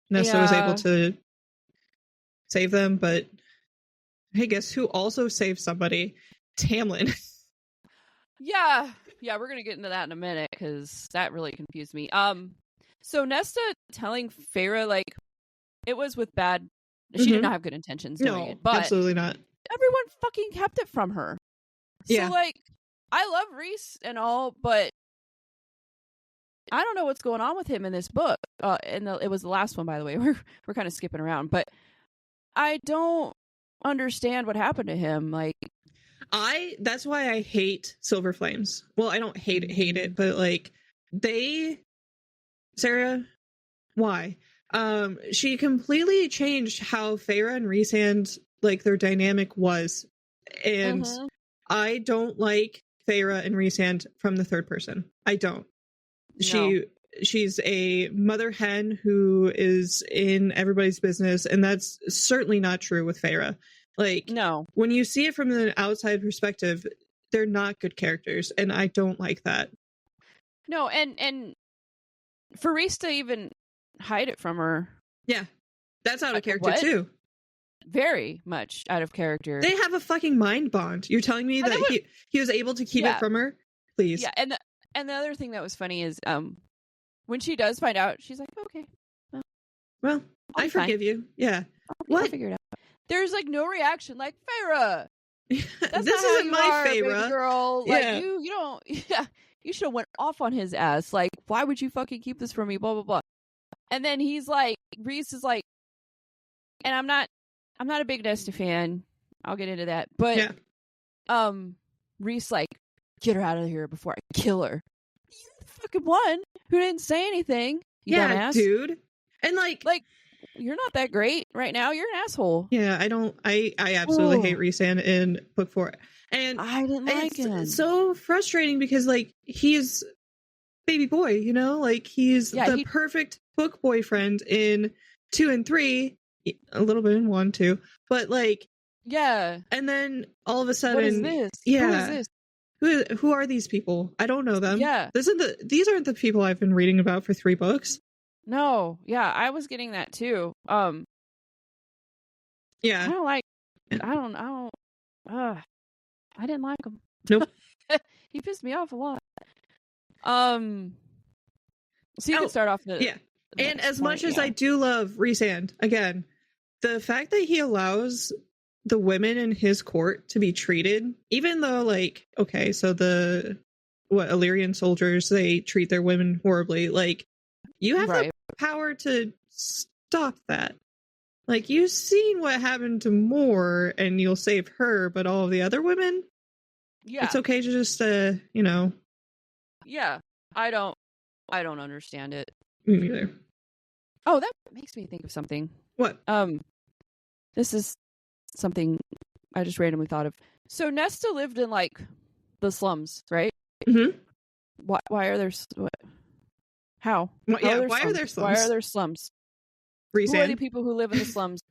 Speaker 1: Nesta was able to save them. But hey, guess who also saved somebody? Tamlin.
Speaker 2: Yeah, we're gonna get into that in a minute because that really confused me. So Nesta telling Feyre like it was with bad. She did not have good intentions doing it, but
Speaker 1: absolutely not.
Speaker 2: Everyone fucking kept it from her.
Speaker 1: Yeah.
Speaker 2: So like, I love Rhys and all, but I don't know what's going on with him in this book. It was the last one, by the way. We're kind of skipping around, but I don't understand what happened to him. Like,
Speaker 1: that's why I hate Silver Flames. Well, I don't hate it, but like Sarah, why? She completely changed how Feyre and Rhysand, like their dynamic was, and I don't like Feyre and Rhysand from the third person. I don't. No. She's a mother hen who is in everybody's business, and that's certainly not true with Feyre. Like, no, when you see it from the outside perspective, they're not good characters, and I don't like that.
Speaker 2: No, and for Rhys to even hide it from her,
Speaker 1: yeah, that's out of character too.
Speaker 2: Very much out of character.
Speaker 1: They have a fucking mind bond. You're telling me that he was able to keep it from her? Please.
Speaker 2: Yeah, and the other thing that was funny is when she does find out, she's like, okay,
Speaker 1: well I forgive you. Yeah.
Speaker 2: I'll figure it out. There's like no reaction, like Feyre.
Speaker 1: This isn't my Feyre,
Speaker 2: girl. Like you don't. Yeah, you should have went off on his ass. Like, why would you fucking keep this from me? Blah blah blah. And then he's like, Rhys is like, and I'm not a big Nesta fan. I'll get into that, but Rhys like, get her out of here before I kill her. You're the fucking one who didn't say anything. You dumbass.
Speaker 1: Dude. And like
Speaker 2: you're not that great right now. You're an asshole.
Speaker 1: Yeah, I absolutely hate Rhysand in book 4. And
Speaker 2: I didn't like him.
Speaker 1: It's so frustrating because like he's baby boy, you know? Like he's the perfect book boyfriend in 2 and 3, a little bit in 1 too. But like and then all of a sudden,
Speaker 2: what is this?
Speaker 1: Yeah.
Speaker 2: Who is this?
Speaker 1: Who are these people? I don't know them.
Speaker 2: Yeah.
Speaker 1: These aren't the people I've been reading about for 3 books.
Speaker 2: No. Yeah, I was getting that too.
Speaker 1: Yeah.
Speaker 2: I didn't like him.
Speaker 1: Nope.
Speaker 2: He pissed me off a lot. So you can start off the
Speaker 1: and as much as I do love Rhysand, again, the fact that he allows the women in his court to be treated, even though like, okay, so Illyrian soldiers, they treat their women horribly. Like, you have the power to stop that. Like, you've seen what happened to Moore, and you'll save her, but all of the other women, it's okay to just,
Speaker 2: Yeah, I don't understand it.
Speaker 1: Me neither.
Speaker 2: Oh, that makes me think of something.
Speaker 1: What?
Speaker 2: This is something I just randomly thought of. So Nesta lived in like the slums, right?
Speaker 1: Mm-hmm.
Speaker 2: Why are there how?
Speaker 1: Well,
Speaker 2: How
Speaker 1: yeah,
Speaker 2: are there
Speaker 1: why
Speaker 2: slums?
Speaker 1: are there slums?
Speaker 2: Why are there slums? Who are the people who live in the slums?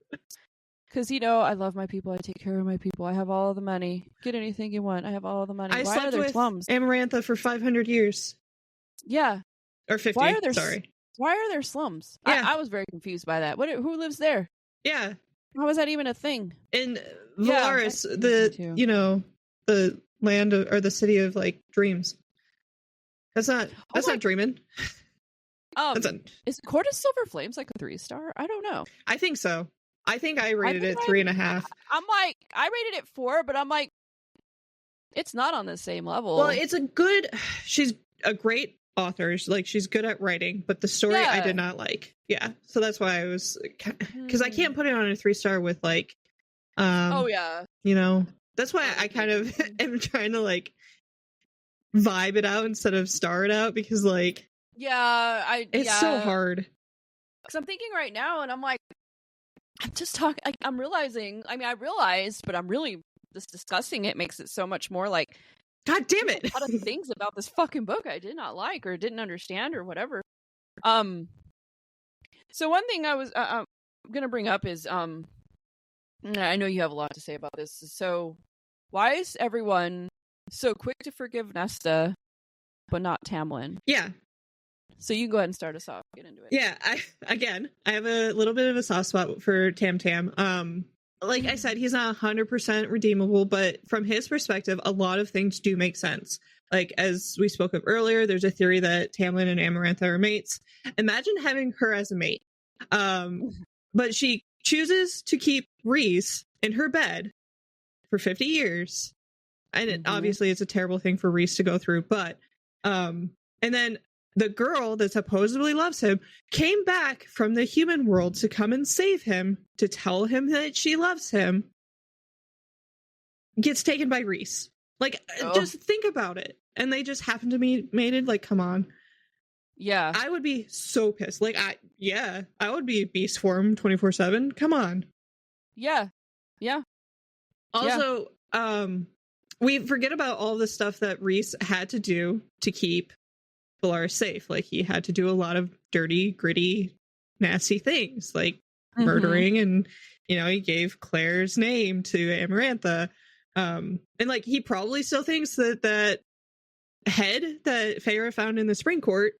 Speaker 2: Because, I love my people. I take care of my people. I have all the money. Get anything you want. I have all the money.
Speaker 1: I
Speaker 2: Why
Speaker 1: slept
Speaker 2: are there
Speaker 1: with
Speaker 2: slums?
Speaker 1: Amarantha for 500 years.
Speaker 2: Yeah.
Speaker 1: Or 50, sorry.
Speaker 2: Why are there slums?
Speaker 1: Yeah.
Speaker 2: I was very confused by that. Who lives there?
Speaker 1: Yeah.
Speaker 2: How is that even a thing?
Speaker 1: In Valaris,
Speaker 2: the
Speaker 1: land or the city of like dreams. That's not dreaming.
Speaker 2: Is Court of Silver Flames like a 3-star? I don't know.
Speaker 1: I think so. I think I rated it 3.5.
Speaker 2: I'm like, I rated it 4, but I'm like, it's not on the same level.
Speaker 1: Well, she's a great author. Like, she's good at writing, but the story I did not like. Yeah. So that's why I was, because I can't put it on a 3-star with like,
Speaker 2: oh yeah.
Speaker 1: That's why I kind of am trying to like vibe it out instead of star it out, because like, it's so hard.
Speaker 2: Because I'm thinking right now, and I'm like, I'm just talking. I'm realizing. I mean, I realized, but I'm really just discussing it makes it so much more like,
Speaker 1: God damn it!
Speaker 2: A lot of things about this fucking book I did not like or didn't understand or whatever. So one thing I was gonna bring up is I know you have a lot to say about this. So why is everyone so quick to forgive Nesta, but not Tamlin?
Speaker 1: Yeah.
Speaker 2: So you can go ahead and start us off. Get into it.
Speaker 1: Yeah, I have a little bit of a soft spot for Tam. Like I said, he's not 100% redeemable, but from his perspective, a lot of things do make sense. Like, as we spoke of earlier, there's a theory that Tamlin and Amarantha are mates. Imagine having her as a mate. But she chooses to keep Rhys in her bed for 50 years. And obviously it's a terrible thing for Rhys to go through, but and then the girl that supposedly loves him came back from the human world to come and save him, to tell him that she loves him, gets taken by Rhys. Like, just think about it. And they just happen to be mated. Like, come on.
Speaker 2: Yeah.
Speaker 1: I would be so pissed. Like, I would be beast form 24/7. Come on.
Speaker 2: Yeah. Yeah.
Speaker 1: Also, we forget about all the stuff that Rhys had to do to keep Valaris safe. Like, he had to do a lot of dirty, gritty, nasty things, like murdering, and he gave Claire's name to Amarantha. And like, he probably still thinks that head that Feyre found in the Spring Court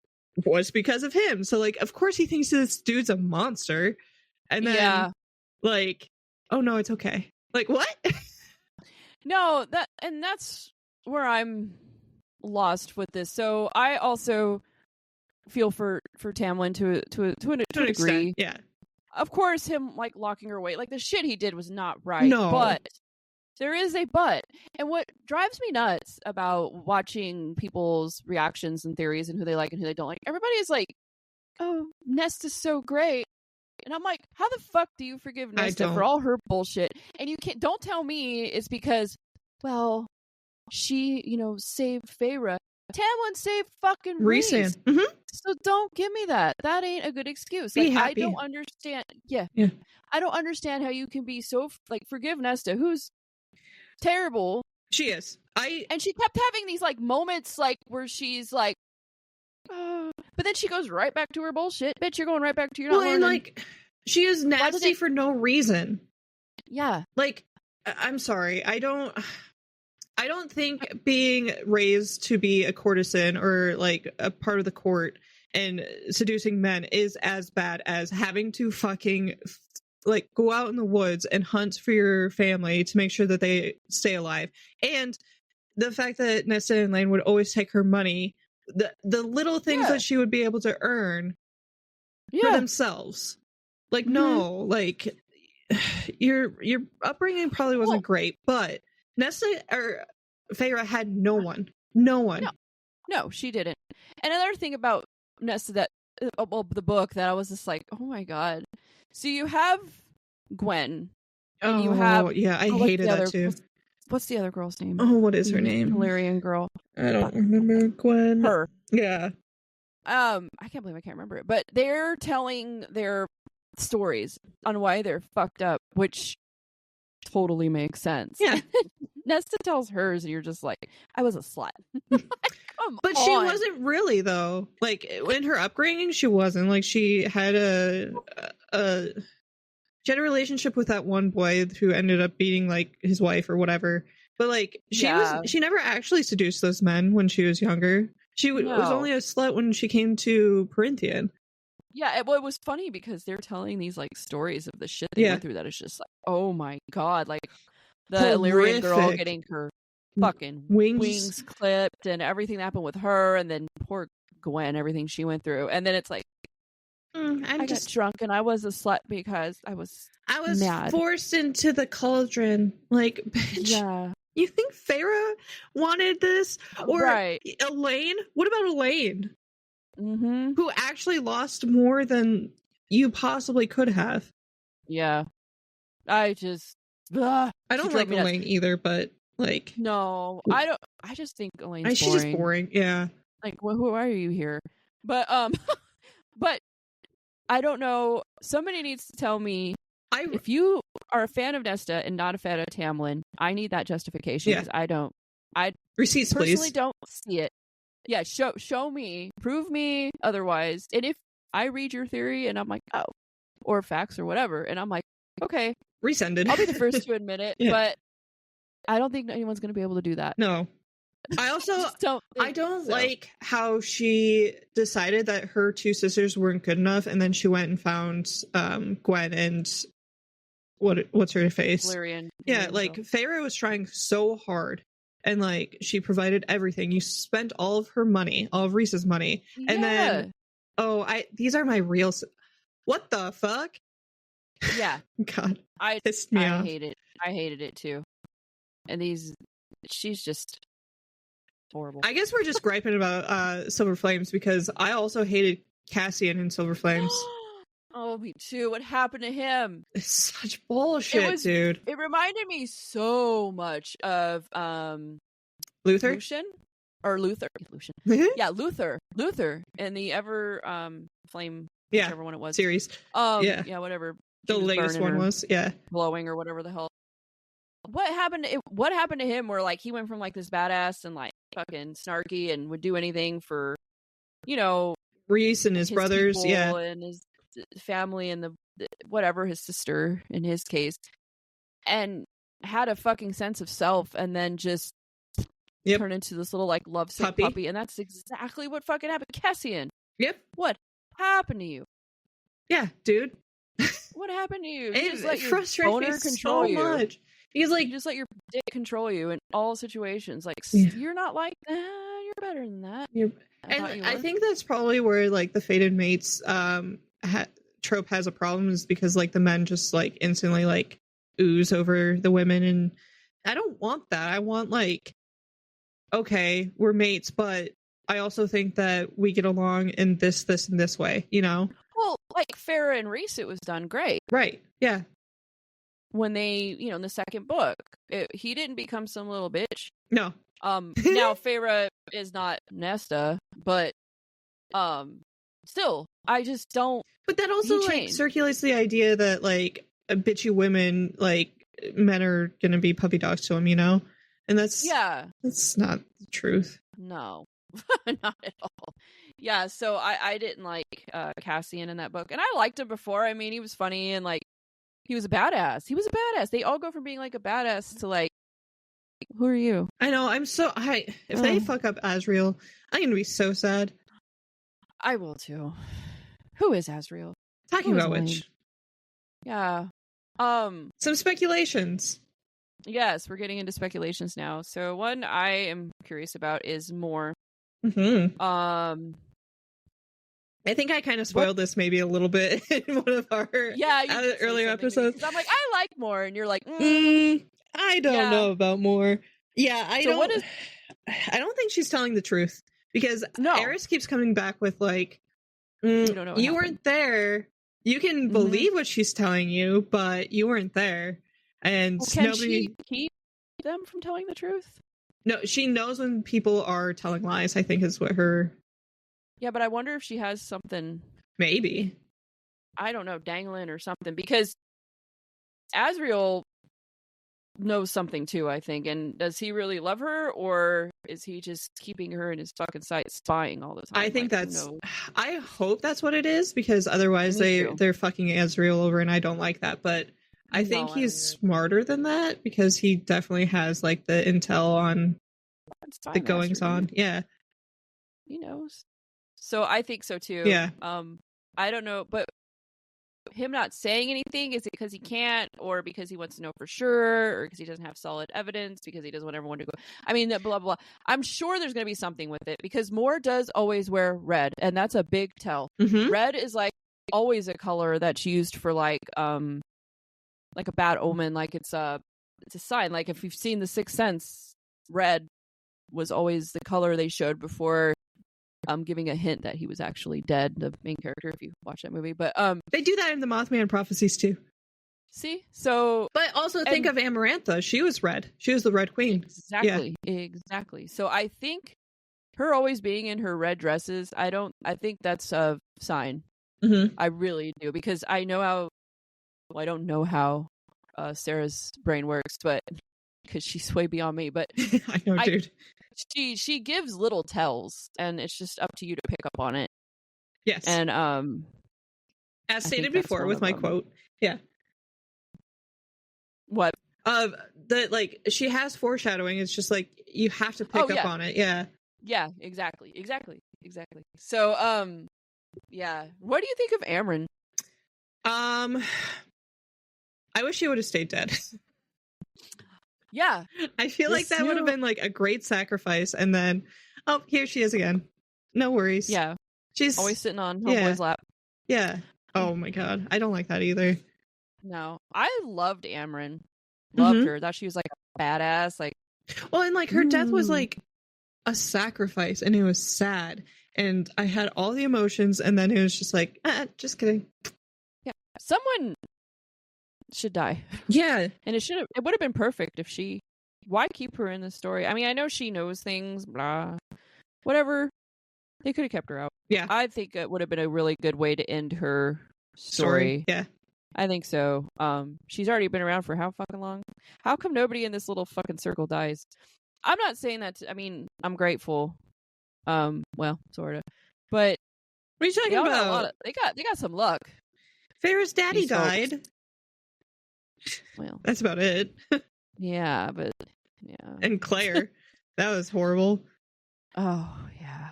Speaker 1: was because of him. So like, of course he thinks this dude's a monster. And then like, oh no, it's okay. Like, what?
Speaker 2: No, that's where I'm lost with this. So I also feel for Tamlin to a degree.
Speaker 1: Yeah.
Speaker 2: Of course, him like locking her away, like the shit he did was not right.
Speaker 1: No.
Speaker 2: But there is a but. And what drives me nuts about watching people's reactions and theories and who they like and who they don't like, everybody is like, oh, Nesta's so great. And I'm like, how the fuck do you forgive Nesta for all her bullshit? And you don't tell me it's because, well, she, saved Feyre. Tamlin saved fucking Rhys. So don't give me that. That ain't a good excuse. Like, I don't understand. Yeah. I don't understand how you can be so, like, forgive Nesta, who's terrible.
Speaker 1: She is.
Speaker 2: And she kept having these, like, moments, like, where she's like, but then she goes right back to her bullshit. Bitch, you're going right back to your
Speaker 1: and like, she is nasty for no reason.
Speaker 2: Yeah.
Speaker 1: Like, I'm sorry. I don't think being raised to be a courtesan or like a part of the court and seducing men is as bad as having to fucking like go out in the woods and hunt for your family to make sure that they stay alive. And the fact that Nesta and Lane would always take her money, the little things that she would be able to earn for themselves. Like, no, like your upbringing probably wasn't great, but Nesta or Feyre had no one. No,
Speaker 2: she didn't. And another thing about Nesta the book that I was just like, oh my god. So you have Gwen. And you have
Speaker 1: I hated that too.
Speaker 2: What's the other girl's name?
Speaker 1: Oh, what is her name?
Speaker 2: Hilarion girl.
Speaker 1: I don't remember. Gwen.
Speaker 2: Her.
Speaker 1: Yeah.
Speaker 2: I can't believe I can't remember it. But they're telling their stories on why they're fucked up, which totally makes sense.
Speaker 1: Yeah.
Speaker 2: Nesta tells hers, and you're just like, I was a slut. Like, come
Speaker 1: But
Speaker 2: on.
Speaker 1: she wasn't really, though. Like, in her upbringing, she wasn't. Like, she had a relationship with that one boy who ended up beating, like, his wife or whatever. But, like, she never actually seduced those men when she was younger. She was only a slut when she came to Perinthian.
Speaker 2: Yeah, it was funny because they're telling these, like, stories of the shit they went through that is just like, oh my god, like, the Illyrian girl getting her fucking wings clipped and everything that happened with her, and then poor Gwen, everything she went through. And then it's like, I got drunk and I was a slut because I was mad.
Speaker 1: Forced into the cauldron. Like, bitch.
Speaker 2: Yeah.
Speaker 1: You think Farah wanted this? Or Elaine? What about Elaine?
Speaker 2: Mm-hmm.
Speaker 1: Who actually lost more than you possibly could have.
Speaker 2: Yeah. I just...
Speaker 1: I don't like Elaine either, but, like...
Speaker 2: No, I don't... I just think Elaine's boring.
Speaker 1: She's just boring, yeah.
Speaker 2: Like, who are you here? But, but... I don't know. Somebody needs to tell me if you are a fan of Nesta and not a fan of Tamlin. I need that justification because I don't. I
Speaker 1: receipts,
Speaker 2: personally
Speaker 1: please.
Speaker 2: Don't see it. Yeah, show me, prove me otherwise. And if I read your theory and I'm like, oh, or facts or whatever, and I'm like, okay,
Speaker 1: resend it.
Speaker 2: I'll be the first to admit it, but I don't think anyone's going to be able to do that.
Speaker 1: No. I also don't like how she decided that her two sisters weren't good enough, and then she went and found Gwen and what's her face?
Speaker 2: Valyrian.
Speaker 1: Yeah, like Feyre was trying so hard, and like she provided everything. You spent all of her money, all of Rhys's money, and then these are my real. What the fuck?
Speaker 2: Yeah,
Speaker 1: God,
Speaker 2: I
Speaker 1: pissed me off.
Speaker 2: hate it. I hated it too. And she's just horrible.
Speaker 1: I guess we're just griping about Silver Flames because I also hated Cassian in Silver Flames.
Speaker 2: Oh, me too. What happened to him?
Speaker 1: It's such bullshit, dude.
Speaker 2: It reminded me so much of
Speaker 1: Luther?
Speaker 2: Lucian? Or Luther. Lucian. Yeah, Luther. Luther in the Ever Flame, whichever one it was.
Speaker 1: Series.
Speaker 2: Yeah, whatever.
Speaker 1: The latest one was,
Speaker 2: glowing or whatever the hell. What happened to him where like he went from like this badass and like fucking snarky and would do anything for, you know,
Speaker 1: Rhys and his brothers,
Speaker 2: and his family and the whatever, his sister in his case, and had a fucking sense of self, and then just turn into this little like lovesick puppy. And that's exactly what fucking happened. Cassian.
Speaker 1: Yep.
Speaker 2: What happened to you?
Speaker 1: Yeah, dude.
Speaker 2: What happened to you?
Speaker 1: You just let your boner control you. Much. He's like,
Speaker 2: you just let your dick control you in all situations. Like, you're not like that. You're better than that.
Speaker 1: I think that's probably where like the fated mates trope has a problem, is because like the men just like instantly like ooze over the women, and I don't want that. I want like, okay, we're mates, but I also think that we get along in this and this way, you know?
Speaker 2: Well, like Farah and Rhys, it was done great.
Speaker 1: Right. Yeah.
Speaker 2: When they, you know, in the second book, he didn't become some little bitch.
Speaker 1: No.
Speaker 2: Now Farah is not Nesta, but still, I just don't.
Speaker 1: But that also like circulates the idea that like bitchy women, like men are gonna be puppy dogs to them, you know? And that's not the truth.
Speaker 2: No. Not at all. Yeah, so I didn't like Cassian in that book, and I liked him before. I mean, he was funny and like he was a badass. They all go from being like a badass to like, who are you?
Speaker 1: I know. If they fuck up Asriel, I'm gonna be so sad.
Speaker 2: I will too. Who is Asriel?
Speaker 1: Talking about which?
Speaker 2: Yeah.
Speaker 1: Some speculations.
Speaker 2: Yes, we're getting into speculations now. So one I am curious about is more.
Speaker 1: Mm-hmm. I think I kind of spoiled this maybe a little bit in one of our earlier episodes.
Speaker 2: I'm like, I like more, and you're like,
Speaker 1: I don't know about more. Yeah, I don't think she's telling the truth, because Eris keeps coming back with like, you weren't there. You can believe what she's telling you, but you weren't there. And
Speaker 2: can she keep them from telling the truth?
Speaker 1: No, she knows when people are telling lies, I think is what her...
Speaker 2: Yeah, but I wonder if she has something...
Speaker 1: Maybe.
Speaker 2: I don't know, dangling or something. Because Asriel knows something too, I think. And does he really love her, or is he just keeping her in his fucking sight, spying all the time?
Speaker 1: I think I hope that's what it is, because otherwise they're fucking Azriel over, and I don't like that. But I think he's smarter than that, because he definitely has like the intel on the goings on. Yeah,
Speaker 2: he knows. So I think so too.
Speaker 1: Yeah.
Speaker 2: I don't know, but him not saying anything, is it because he can't, or because he wants to know for sure, or because he doesn't have solid evidence, because he doesn't want everyone to go, I mean, blah blah blah. I'm sure there's going to be something with it, because Moore does always wear red, and that's a big tell. Red is like always a color that's used for like a bad omen, like it's a sign. Like if you've seen The Sixth Sense, red was always the color they showed before giving a hint that he was actually dead, the main character, if you watch that movie. But
Speaker 1: they do that in the Mothman prophecies too.
Speaker 2: See? So
Speaker 1: but also think of Amarantha. She was red. She was the Red Queen.
Speaker 2: Exactly. So I think her always being in her red dresses, I think that's a sign. I really do, because I know how, well, I don't know how Sarah's brain works, but because she's way beyond me, but
Speaker 1: I know, dude.
Speaker 2: She gives little tells, and it's just up to you to pick up on it.
Speaker 1: Yes.
Speaker 2: And
Speaker 1: as stated before with my quote. Yeah.
Speaker 2: What?
Speaker 1: That like she has foreshadowing. It's just like you have to pick up on it. Yeah.
Speaker 2: Yeah, exactly. So yeah. What do you think of Amren?
Speaker 1: I wish he would have stayed dead.
Speaker 2: Yeah.
Speaker 1: I feel like that would have been like a great sacrifice, and then here she is again. No worries.
Speaker 2: Yeah.
Speaker 1: She's
Speaker 2: always sitting on homeboy's lap.
Speaker 1: Yeah. Oh my god. I don't like that either.
Speaker 2: No. I loved Amren. Loved her. Thought she was like a badass. Like,
Speaker 1: well, and like her death was like a sacrifice, and it was sad. And I had all the emotions, and then it was just like, just kidding.
Speaker 2: Yeah. Someone should die.
Speaker 1: Yeah.
Speaker 2: And it would have been perfect if why keep her in the story? I mean, I know she knows things, blah, whatever. They could have kept her out.
Speaker 1: Yeah.
Speaker 2: I think it would have been a really good way to end her story.
Speaker 1: Yeah.
Speaker 2: I think so. She's already been around for how fucking long? How come nobody in this little fucking circle dies? I'm not saying that I mean, I'm grateful. Well, sort of. But
Speaker 1: what are you talking about?
Speaker 2: They got some luck.
Speaker 1: Farrah's daddy died.
Speaker 2: Well,
Speaker 1: that's about it.
Speaker 2: Yeah, but yeah.
Speaker 1: And Claire. That was horrible.
Speaker 2: Oh, yeah.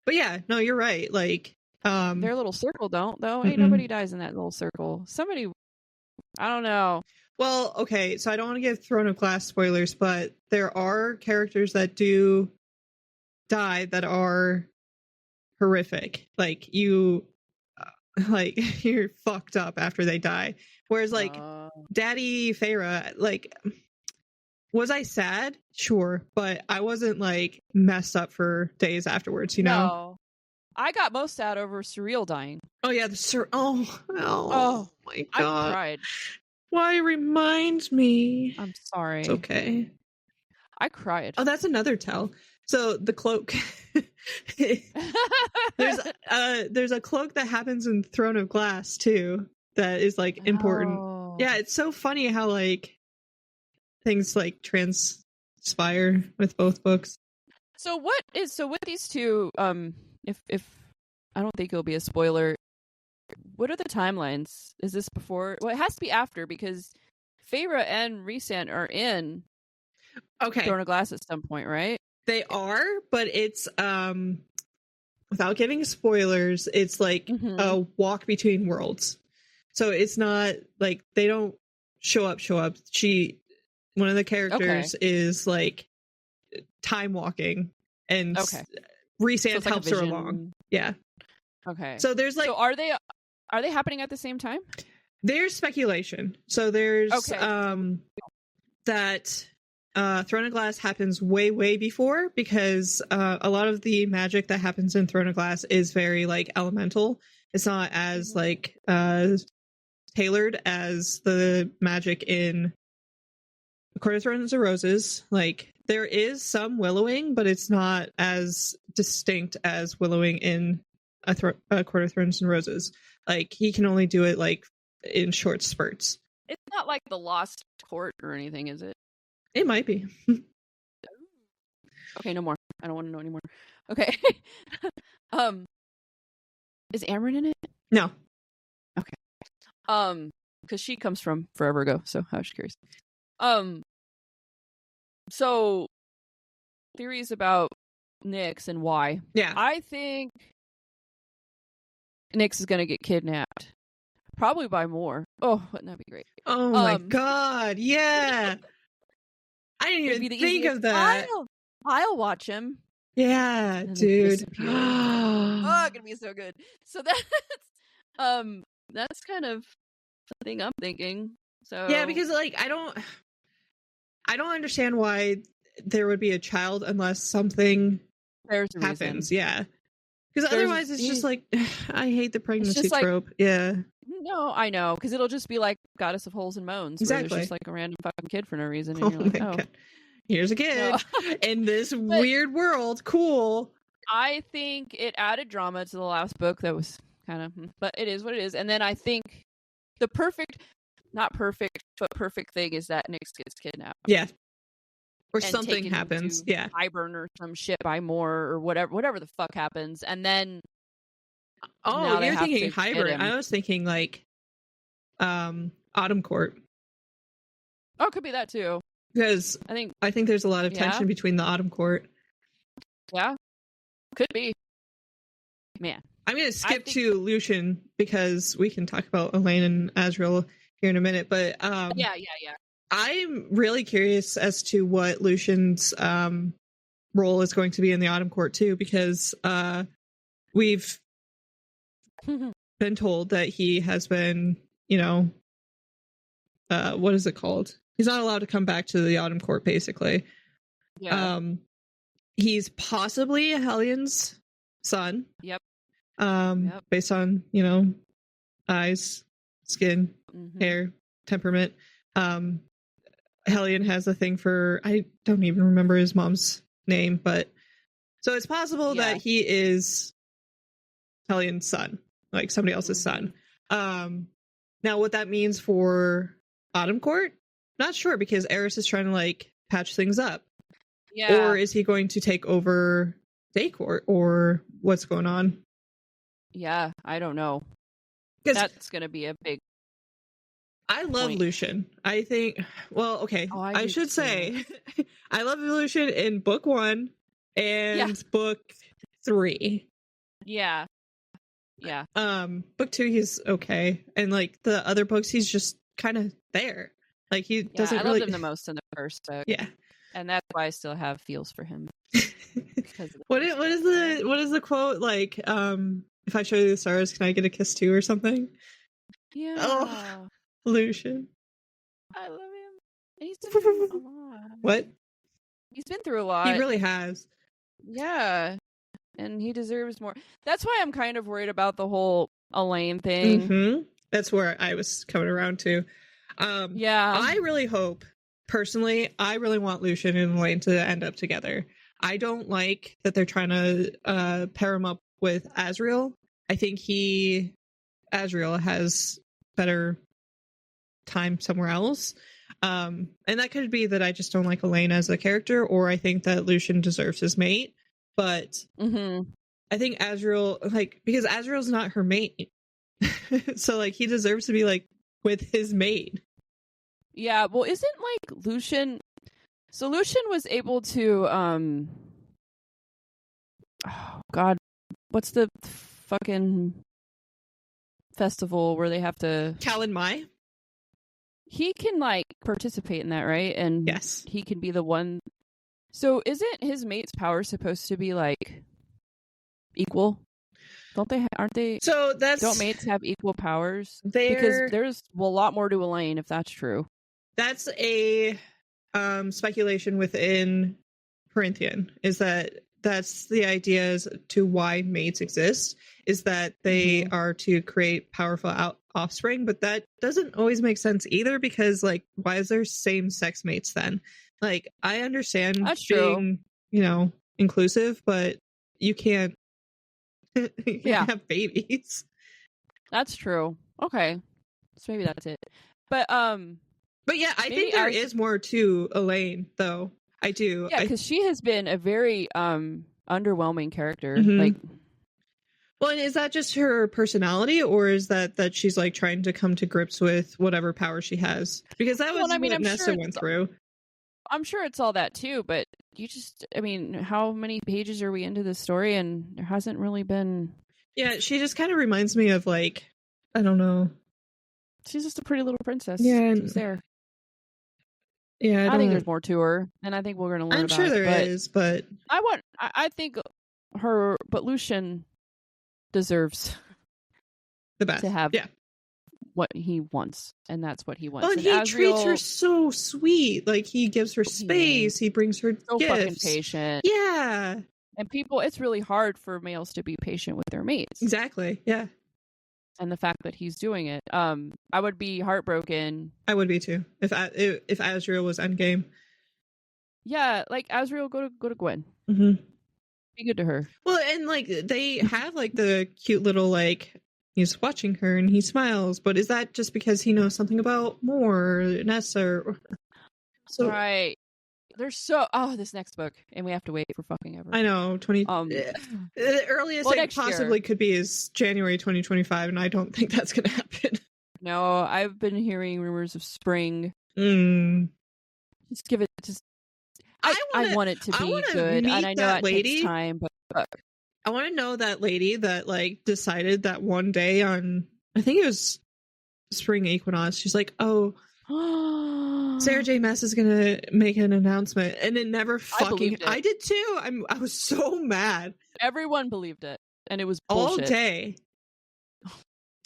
Speaker 1: But yeah, no, you're right. Like,
Speaker 2: their little circle ain't nobody dies in that little circle. Somebody, I don't know.
Speaker 1: Well, okay, so I don't want to give Throne of Glass spoilers, but there are characters that do die that are horrific. Like you're fucked up after they die. Whereas like Daddy Farrah, like, was I sad? Sure, but I wasn't like messed up for days afterwards, you know?
Speaker 2: No. I got most sad over Surreal dying.
Speaker 1: Oh yeah, oh my god.
Speaker 2: I cried.
Speaker 1: Why remind me?
Speaker 2: I'm sorry.
Speaker 1: It's okay.
Speaker 2: I cried.
Speaker 1: Oh, that's another tell. So the cloak. There's a cloak that happens in Throne of Glass too that is like important.
Speaker 2: Oh.
Speaker 1: Yeah, it's so funny how like things like transpire with both books.
Speaker 2: So with these two, if I don't think it'll be a spoiler, what are the timelines? Is this before? Well, it has to be after, because Feyre and Rhysand are in Throne of Glass at some point, right?
Speaker 1: They are, but it's without giving spoilers, it's like a walk between worlds. So it's not like they don't show up. One of the characters is like time walking, and Rhysand
Speaker 2: so
Speaker 1: helps her along. Yeah.
Speaker 2: Okay.
Speaker 1: So there's like,
Speaker 2: so are they happening at the same time?
Speaker 1: There's speculation. So there's that Throne of Glass happens way before, because a lot of the magic that happens in Throne of Glass is very like elemental. It's not as like tailored as the magic in A Court of Thorns and Roses. Like there is some willowing, but it's not as distinct as willowing in A Court of Thorns and Roses. Like he can only do it like in short spurts.
Speaker 2: It's not like the Lost Court or anything, is it?
Speaker 1: It might be.
Speaker 2: Okay, no more. I don't want to know anymore. Okay. Is Amryn in it?
Speaker 1: No.
Speaker 2: Okay. Because she comes from forever ago, so I was just curious. So theories about Nyx and why.
Speaker 1: Yeah.
Speaker 2: I think Nyx is gonna get kidnapped. Probably by more. Oh, wouldn't that be great?
Speaker 1: Oh my god, yeah. I didn't even think of that.
Speaker 2: I'll watch him.
Speaker 1: Yeah, dude.
Speaker 2: Oh, gonna be so good. So that's kind of the thing I'm thinking. So
Speaker 1: yeah, because like I don't understand why there would be a child unless something happens.
Speaker 2: Reason.
Speaker 1: Yeah, because otherwise it's just like I hate the pregnancy trope. Like, yeah.
Speaker 2: No, I know, because it'll just be like Goddess of Holes and Moans.
Speaker 1: Exactly.
Speaker 2: Where there's just like a random fucking kid for no reason, and you're like, oh. God.
Speaker 1: Here's a kid in this weird world. Cool.
Speaker 2: I think it added drama to the last book that was kind of, but it is what it is. And then I think the not perfect, but perfect thing is that Nyx gets kidnapped.
Speaker 1: Yeah. Or something happens. Yeah.
Speaker 2: Hibern or some shit by Moore or whatever the fuck happens. And then.
Speaker 1: Oh, you're thinking Hibern. I was thinking like Autumn Court.
Speaker 2: Oh, it could be that too.
Speaker 1: Because I think there's a lot of tension between the Autumn Court.
Speaker 2: Yeah. Could be. Man.
Speaker 1: I'm going to skip to Lucian because we can talk about Elaine and Azriel here in a minute. But
Speaker 2: yeah.
Speaker 1: I'm really curious as to what Lucian's role is going to be in the Autumn Court too, because we've been told that he has been, what is it called? He's not allowed to come back to the Autumn Court, basically.
Speaker 2: Yeah.
Speaker 1: He's possibly Hellion's son.
Speaker 2: Yep.
Speaker 1: Based on, eyes, skin, hair, temperament. Hellion has a thing for, I don't even remember his mom's name, but so it's possible that he is Hellion's son, like somebody else's son. Now what that means for Autumn Court, not sure, because Eris is trying to like patch things up.
Speaker 2: Yeah.
Speaker 1: Or is he going to take over Day Court, or what's going on?
Speaker 2: Yeah, I don't know. That's going to be a big
Speaker 1: I love Lucian. I think, well, okay, I should say I love Lucian in book 1 and book 3.
Speaker 2: Yeah. Yeah.
Speaker 1: Book 2 he's okay, and like the other books he's just kind of there. Like he doesn't really. I
Speaker 2: loved him the most in the first book.
Speaker 1: Yeah.
Speaker 2: And that's why I still have feels for him.
Speaker 1: What is the quote, like if I show you the stars, can I get a kiss too, or something?
Speaker 2: Yeah.
Speaker 1: Oh, Lucian.
Speaker 2: I love him. He's been through a lot.
Speaker 1: What?
Speaker 2: He's been through a lot.
Speaker 1: He really has.
Speaker 2: Yeah. And he deserves more. That's why I'm kind of worried about the whole Elaine thing.
Speaker 1: Mm-hmm. That's where I was coming around to. I really hope, personally, I really want Lucian and Elaine to end up together. I don't like that they're trying to pair him up with Azriel. I think Azriel has better time somewhere else. And that could be that I just don't like Elaine as a character, or I think that Lucian deserves his mate. But I think Azriel, like, because Azriel's not her mate. So like he deserves to be like with his mate.
Speaker 2: Yeah, well, isn't like Lucian was able to oh god, what's the fucking festival where they have to
Speaker 1: Callan Mai?
Speaker 2: He can like participate in that, right? And
Speaker 1: yes,
Speaker 2: he can be the one. So isn't his mate's power supposed to be like equal? Don't they? Aren't they?
Speaker 1: So
Speaker 2: don't mates have equal powers? Because there's a lot more to Elaine, if that's true.
Speaker 1: That's a speculation within Corinthian. Is that's the idea as to why mates exist? Is that they are to create powerful offspring? But that doesn't always make sense either, because like, why is there same-sex mates then? Like, I understand
Speaker 2: that's
Speaker 1: being, inclusive, but you can't. You can't have babies.
Speaker 2: That's true. Okay, so maybe that's it. but
Speaker 1: yeah, I think there is more to Elaine, though. I do.
Speaker 2: Yeah, because she has been a very underwhelming character.
Speaker 1: Mm-hmm.
Speaker 2: Like,
Speaker 1: well, and is that just her personality, or is that she's like trying to come to grips with whatever power she has? Because that was what Nessa went through.
Speaker 2: I'm sure it's all that too, but how many pages are we into this story, and there hasn't really been.
Speaker 1: Yeah, she just kind of reminds me of, like, I don't know.
Speaker 2: She's just a pretty little princess.
Speaker 1: Yeah,
Speaker 2: she's there.
Speaker 1: Yeah,
Speaker 2: I think there's more to her, and I think we're gonna learn.
Speaker 1: I'm sure there is, but
Speaker 2: I think her, but Lucian deserves
Speaker 1: the best
Speaker 2: to have what he wants, and that's what he wants.
Speaker 1: Well, and he treats her so sweet. Like, he gives her space. He brings her
Speaker 2: so
Speaker 1: gifts.
Speaker 2: Fucking patient.
Speaker 1: Yeah.
Speaker 2: And it's really hard for males to be patient with their mates.
Speaker 1: Exactly. Yeah.
Speaker 2: And the fact that he's doing it, I would be heartbroken.
Speaker 1: I would be too if Asriel was endgame. Yeah,
Speaker 2: like Asriel, go to Gwen.
Speaker 1: Mm-hmm.
Speaker 2: Be good to her.
Speaker 1: Well, and like they have like the cute little like he's watching her and he smiles, but is that just because he knows something about more Nessa?
Speaker 2: So right. There's this next book, and we have to wait for fucking ever.
Speaker 1: I know, the earliest it possibly could be is January 2025, and I don't think that's going to happen.
Speaker 2: No, I've been hearing rumors of spring. Just give it. I want it to be good, and I know it takes time, but
Speaker 1: I want to know that lady that like decided that one day on, I think it was spring equinox. She's like, oh. Sarah J. Maas is gonna make an announcement, and it never fucking. I did too. I was so mad.
Speaker 2: Everyone believed it, and it was bullshit.
Speaker 1: All day.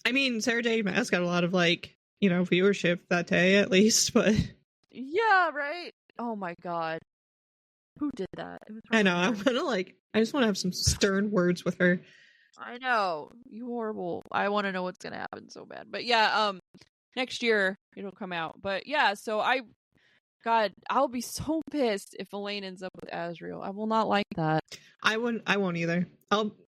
Speaker 1: I mean, Sarah J. Maas got a lot of like viewership that day, at least. But
Speaker 2: yeah, right. Oh my god, who did that? It was
Speaker 1: I know. I'm gonna I just want to have some stern words with her.
Speaker 2: I know, you horrible. I want to know what's gonna happen so bad. But yeah, next year it'll come out. But yeah, so I'll be so pissed if Elaine ends up with Asriel. I will not like that.
Speaker 1: I won't either.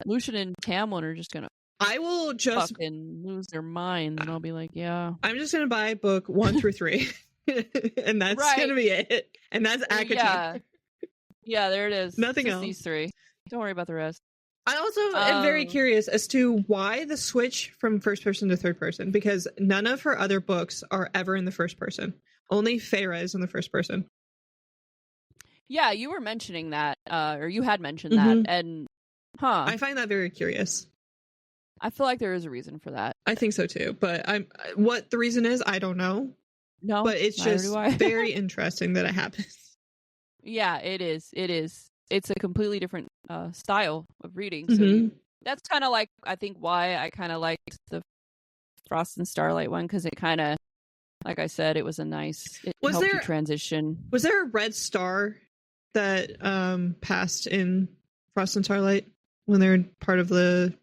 Speaker 2: Lucian and Tamlin are just gonna
Speaker 1: I will just
Speaker 2: fucking lose their minds, and I'll be like, yeah.
Speaker 1: I'm just gonna buy book 1 through 3. And that's gonna be it. And that's Acotar.
Speaker 2: Yeah, there it is.
Speaker 1: Nothing else.
Speaker 2: These 3. Don't worry about the rest.
Speaker 1: I also am very curious as to why the switch from first person to third person, because none of her other books are ever in the first person. Only Feyre is in the first person.
Speaker 2: Yeah, you were mentioning that, or you had mentioned that, and
Speaker 1: I find that very curious.
Speaker 2: I feel like there is a reason for that.
Speaker 1: I think so too, but what the reason is, I don't know.
Speaker 2: No,
Speaker 1: but it's just very interesting that it happens.
Speaker 2: Yeah, it is. It is. It's a completely different style of reading. So that's kind of like, I think, why I kind of liked the Frost and Starlight one, because it kind of, like I said, it was a nice. It helped you transition. Was there a red star that passed in Frost and Starlight when they're part of the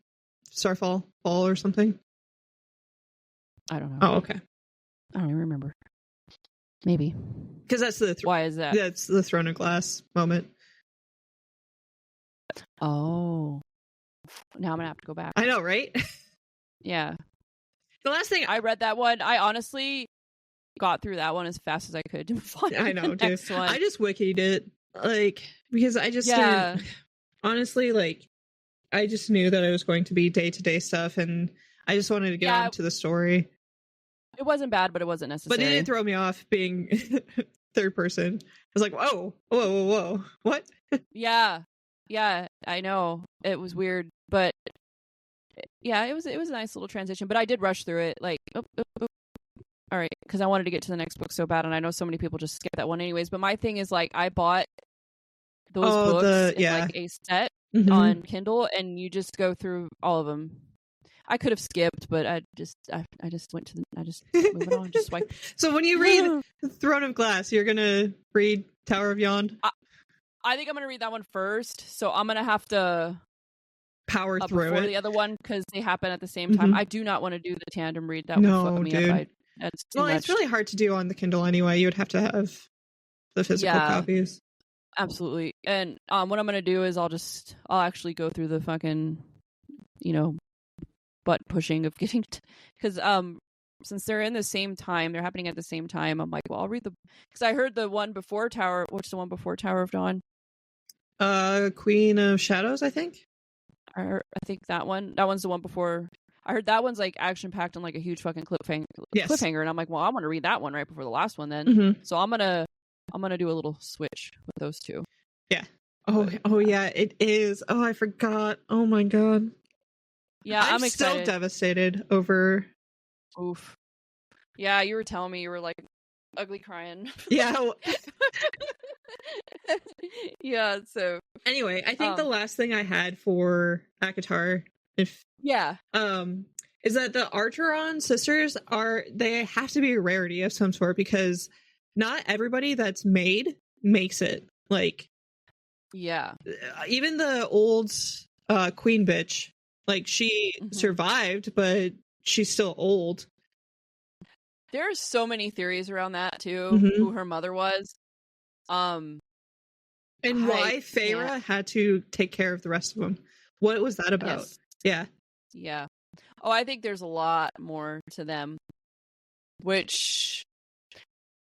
Speaker 2: Starfall Ball or something? I don't know. Oh, okay. I don't even remember. Maybe because that's the why is that? That's the Throne of Glass moment. Oh, now I'm gonna have to go back. I know, right? Yeah. The last thing I read that one, I honestly got through that one as fast as I could to find I know, the next one. I just wikied it, because I just didn't, honestly, I just knew that it was going to be day-to-day stuff, and I just wanted to get on to the story. It wasn't bad, but it wasn't necessary. But it didn't throw me off being third person. I was like, whoa, what? Yeah, I know. It was weird, but yeah, it was a nice little transition. But I did rush through it, all right, because I wanted to get to the next book so bad, and I know so many people just skip that one anyways. But my thing is, I bought those books in a set on Kindle, and you just go through all of them. I could have skipped, but I just went to I just moved on, just swipe. So when you read Throne of Glass, you're gonna read Tower of Yond? I think I'm gonna read that one first, so I'm gonna have to power through before the other one because they happen at the same time. I do not want to do the tandem read. That would fuck me up. That's too much. It's really hard to do on the Kindle anyway. You would have to have the physical copies. Absolutely. And what I'm gonna do is I'll actually go through the fucking butt pushing of getting because since they're in the same time, they're happening at the same time. I'm like, well, I'll read because I heard the one before Tower. What's the one before Tower of Dawn?
Speaker 1: Queen of Shadows, I think.
Speaker 2: Or I think that one's the one before. I heard that one's like action packed and like a huge fucking cliffhanger, and I'm like, well, I want to read that one right before the last one then.
Speaker 1: Mm-hmm.
Speaker 2: So I'm gonna do a little switch with those two.
Speaker 1: Yeah. Oh yeah, it is. Oh, I forgot. Oh my god.
Speaker 2: Yeah, I'm excited.
Speaker 1: Still devastated over.
Speaker 2: Oof. Yeah, you were telling me you were like ugly crying.
Speaker 1: Yeah.
Speaker 2: Yeah. So
Speaker 1: anyway, I think the last thing I had for Acotar, is that the Archeron sisters they have to be a rarity of some sort, because not everybody that's made makes it. Like, yeah, even the old queen bitch, like she survived, but she's still old.
Speaker 2: There's so many theories around that too. Who her mother was, and
Speaker 1: why Feyre had to take care of the rest of them. What was that about? Yes.
Speaker 2: Yeah. Oh, I think there's a lot more to them. Which,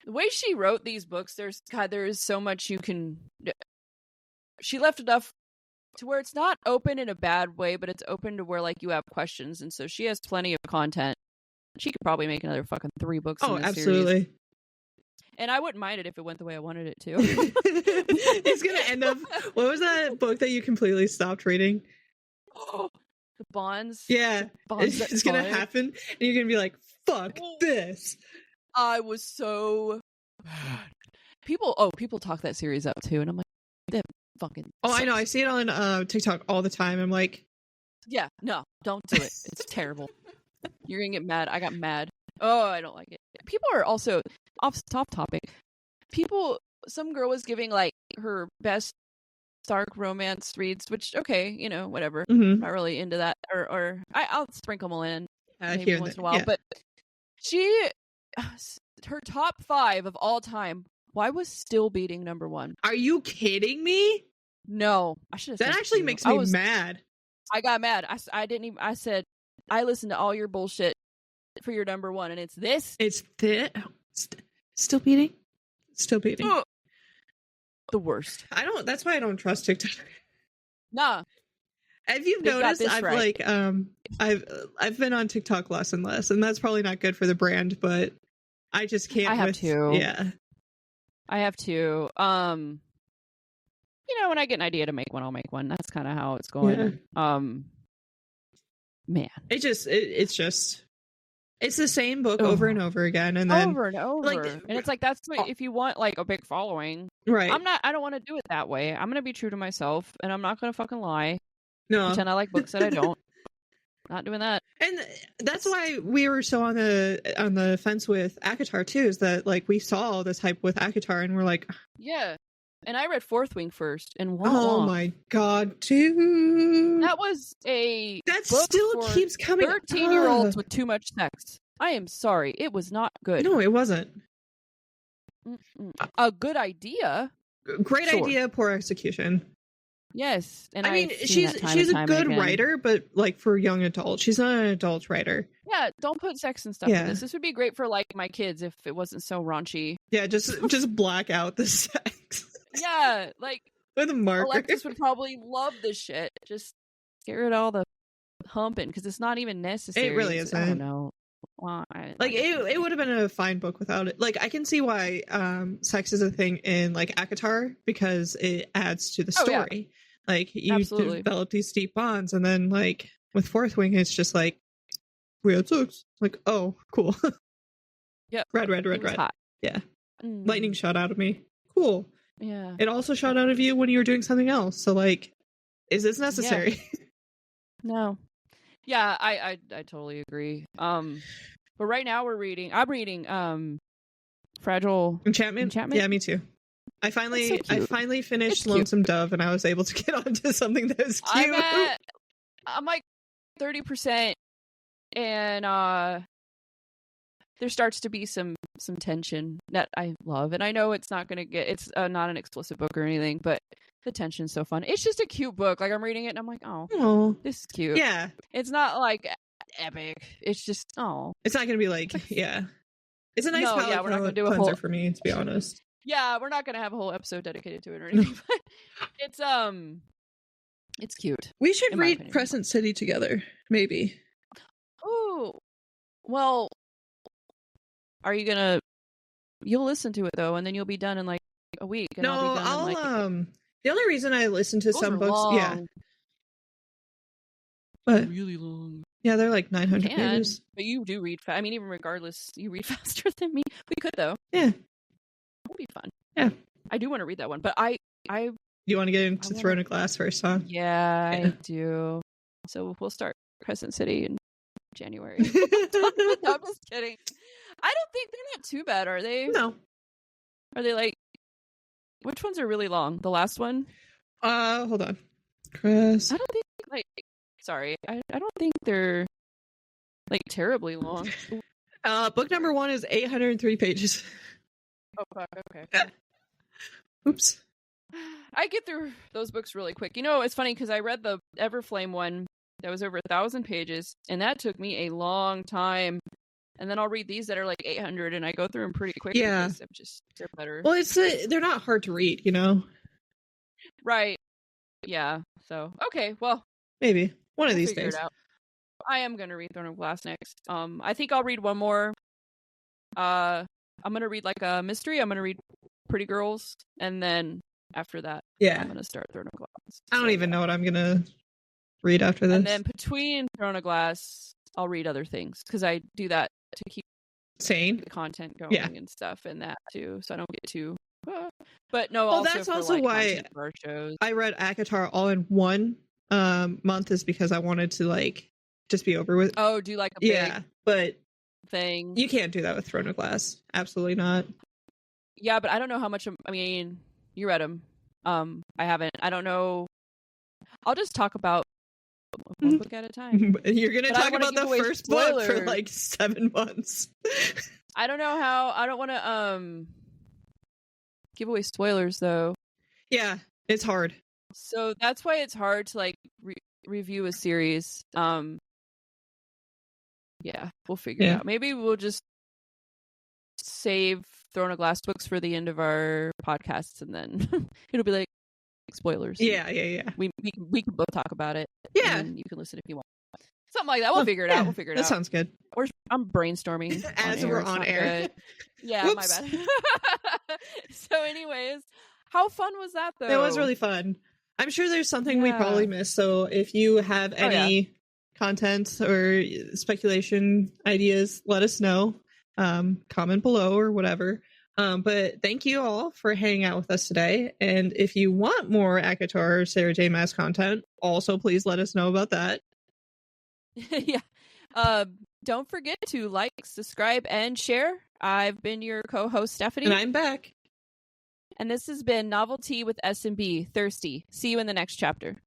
Speaker 2: the way she wrote these books, there is so much you can. She left enough to where it's not open in a bad way, but it's open to where like you have questions, and so she has plenty of content. She could probably make another fucking 3 books.
Speaker 1: Oh,
Speaker 2: in this
Speaker 1: absolutely.
Speaker 2: Series. And I wouldn't mind it if it went the way I wanted it to.
Speaker 1: It's gonna end up. What was that book that you completely stopped reading?
Speaker 2: Oh, the Bonds.
Speaker 1: Yeah, it's gonna happen, and you're gonna be like, "Fuck this."
Speaker 2: I was so bad. People talk that series up too, and I'm like, that fucking.
Speaker 1: Oh, sucks. I know. I see it on TikTok all the time. I'm like,
Speaker 2: yeah, no, don't do it. It's terrible. You're gonna get mad. I got mad. Oh, I don't like it. People are also off topic. Some girl was giving like her best dark romance reads, which okay, whatever. I'm not really into that, or I'll sprinkle them in maybe once in a while. Yeah. But her top 5 of all time, why was Still Beating number 1?
Speaker 1: Are you kidding me?
Speaker 2: No, I should have.
Speaker 1: That actually makes me mad.
Speaker 2: I got mad. I didn't even. I said I listened to all your bullshit for your number 1, and it's this.
Speaker 1: It's this. Still beating. Oh,
Speaker 2: the worst.
Speaker 1: That's why I don't trust TikTok.
Speaker 2: Nah.
Speaker 1: If you've noticed, I've been on TikTok less and less, and that's probably not good for the brand, but I just can't.
Speaker 2: I have to.
Speaker 1: Yeah. I
Speaker 2: have to. When I get an idea to make one, I'll make one. That's kind of how it's going. Yeah. Man.
Speaker 1: It's the same book over and over again, and then
Speaker 2: over and over. And it's like, that's what, if you want like a big following,
Speaker 1: right?
Speaker 2: I don't want to do it that way. I'm gonna be true to myself, and I'm not gonna fucking lie.
Speaker 1: No,
Speaker 2: pretend I like books that I don't. Not doing that.
Speaker 1: And that's why we were so on the fence with Acotar too. Is that like we saw all this hype with Acotar, and we're like,
Speaker 2: yeah. And I read Fourth Wing first, and
Speaker 1: my god, dude,
Speaker 2: that was that
Speaker 1: still keeps coming.
Speaker 2: 13-year-olds with too much sex. I am sorry, it was not good.
Speaker 1: No, it wasn't.
Speaker 2: A good idea.
Speaker 1: Great idea, poor execution.
Speaker 2: Yes, and
Speaker 1: I mean, she's a good writer, but like for young adults, she's not an adult writer.
Speaker 2: Yeah, don't put sex and stuff in this. This would be great for like my kids if it wasn't so raunchy.
Speaker 1: Yeah, just black out the sex.
Speaker 2: Yeah, like
Speaker 1: with a marker.
Speaker 2: Alexis would probably love this shit. Just get rid of all the humping because it's not even necessary.
Speaker 1: It really isn't.
Speaker 2: I don't know.
Speaker 1: It would have been a fine book without it. Like I can see why sex is a thing in like Acotar because it adds to the story. Yeah. Like you develop these deep bonds, and then like with Fourth Wing, it's just like we had sex. Like, oh, cool.
Speaker 2: Yeah,
Speaker 1: red.
Speaker 2: Hot.
Speaker 1: Yeah, lightning shot out of me. Cool.
Speaker 2: Yeah.
Speaker 1: It also shot out of you when you were doing something else. So like, is this necessary?
Speaker 2: Yeah. No. Yeah, I totally agree. But right now I'm reading Fragile
Speaker 1: Enchantment. Yeah, me too. I finally finished Lonesome Dove, and I was able to get onto something that was cute.
Speaker 2: I'm like 30%, and there starts to be some tension that I love, and I know it's not not an explicit book or anything, but the tension's so fun. It's just a cute book. Like I'm reading it, and I'm like, oh, this is cute.
Speaker 1: Yeah,
Speaker 2: it's not like epic. It's just
Speaker 1: It's not gonna be like yeah. It's a nice
Speaker 2: we're not gonna do a
Speaker 1: cleanser
Speaker 2: whole
Speaker 1: for me, to be honest.
Speaker 2: Yeah, we're not gonna have a whole episode dedicated to it or anything. But it's cute.
Speaker 1: We should read Crescent City together, maybe.
Speaker 2: Oh, well, are you gonna? You'll listen to it though, and then you'll be done in like a week. And I'll be done in like...
Speaker 1: The only reason I listen to some books,
Speaker 2: long.
Speaker 1: but
Speaker 2: really long.
Speaker 1: Yeah, they're like 900 pages.
Speaker 2: But you do read. I mean, even regardless, you read faster than me. We could though.
Speaker 1: Yeah,
Speaker 2: it'll be fun.
Speaker 1: Yeah,
Speaker 2: I do want to read that one, but
Speaker 1: You want to get into Throne of Glass first, huh?
Speaker 2: Yeah, I do. So we'll start Crescent City in January. I'm just kidding. I don't think they're not too bad, are they?
Speaker 1: No.
Speaker 2: Are they like? Which ones are really long? The last one?
Speaker 1: Hold on. Chris.
Speaker 2: I don't think sorry. I don't think they're like terribly long.
Speaker 1: Book number 1 is 803 pages.
Speaker 2: Oh fuck, okay.
Speaker 1: Oops.
Speaker 2: I get through those books really quick. You know, it's funny because I read the Everflame one that was over 1,000 pages, and that took me a long time. And then I'll read these that are like 800, and I go through them pretty quick.
Speaker 1: Yeah,
Speaker 2: they're better.
Speaker 1: Well, they're not hard to read, you know.
Speaker 2: Right. Yeah. So okay. Well,
Speaker 1: maybe one of these days.
Speaker 2: I am gonna read Throne of Glass next. I think I'll read one more. I'm gonna read like a mystery. I'm gonna read Pretty Girls, and then after that, I'm gonna start Throne of Glass.
Speaker 1: I don't even know what I'm gonna read after this.
Speaker 2: And then between Throne of Glass, I'll read other things because I do that to keep
Speaker 1: sane
Speaker 2: the content going and stuff, and that too, so I don't get too. But no,
Speaker 1: well, that's also why
Speaker 2: our shows.
Speaker 1: I read Acotar all in one month, is because I wanted to like just be over with.
Speaker 2: Oh, do like a big
Speaker 1: but
Speaker 2: thing.
Speaker 1: You can't do that with Throne of Glass. Absolutely not.
Speaker 2: Yeah, but I don't know how much. I mean, you read them. I haven't. I don't know. I'll just talk about one book at a time.
Speaker 1: You're gonna talk about the first book for like 7 months.
Speaker 2: I don't know how. I don't want to give away spoilers though.
Speaker 1: Yeah, it's hard.
Speaker 2: So that's why it's hard to like review a series. Yeah, we'll figure it out. Maybe we'll just save Throne of Glass books for the end of our podcasts, and then it'll be like spoilers.
Speaker 1: Yeah.
Speaker 2: We can both talk about it.
Speaker 1: Yeah,
Speaker 2: and you can listen if you want. Something like that. We'll figure it out.
Speaker 1: That sounds good.
Speaker 2: I'm brainstorming
Speaker 1: as we're on air.
Speaker 2: Yeah, my bad. So, anyways, how fun was that though?
Speaker 1: It was really fun. I'm sure there's something we probably missed. So if you have any content or speculation ideas, let us know. Comment below or whatever. But thank you all for hanging out with us today. And if you want more Acotar or Sarah J. Maas content, also please let us know about that.
Speaker 2: Yeah. Don't forget to like, subscribe, and share. I've been your co-host, Stephanie.
Speaker 1: And I'm back.
Speaker 2: And this has been Novelty with S&B, Thirsty. See you in the next chapter.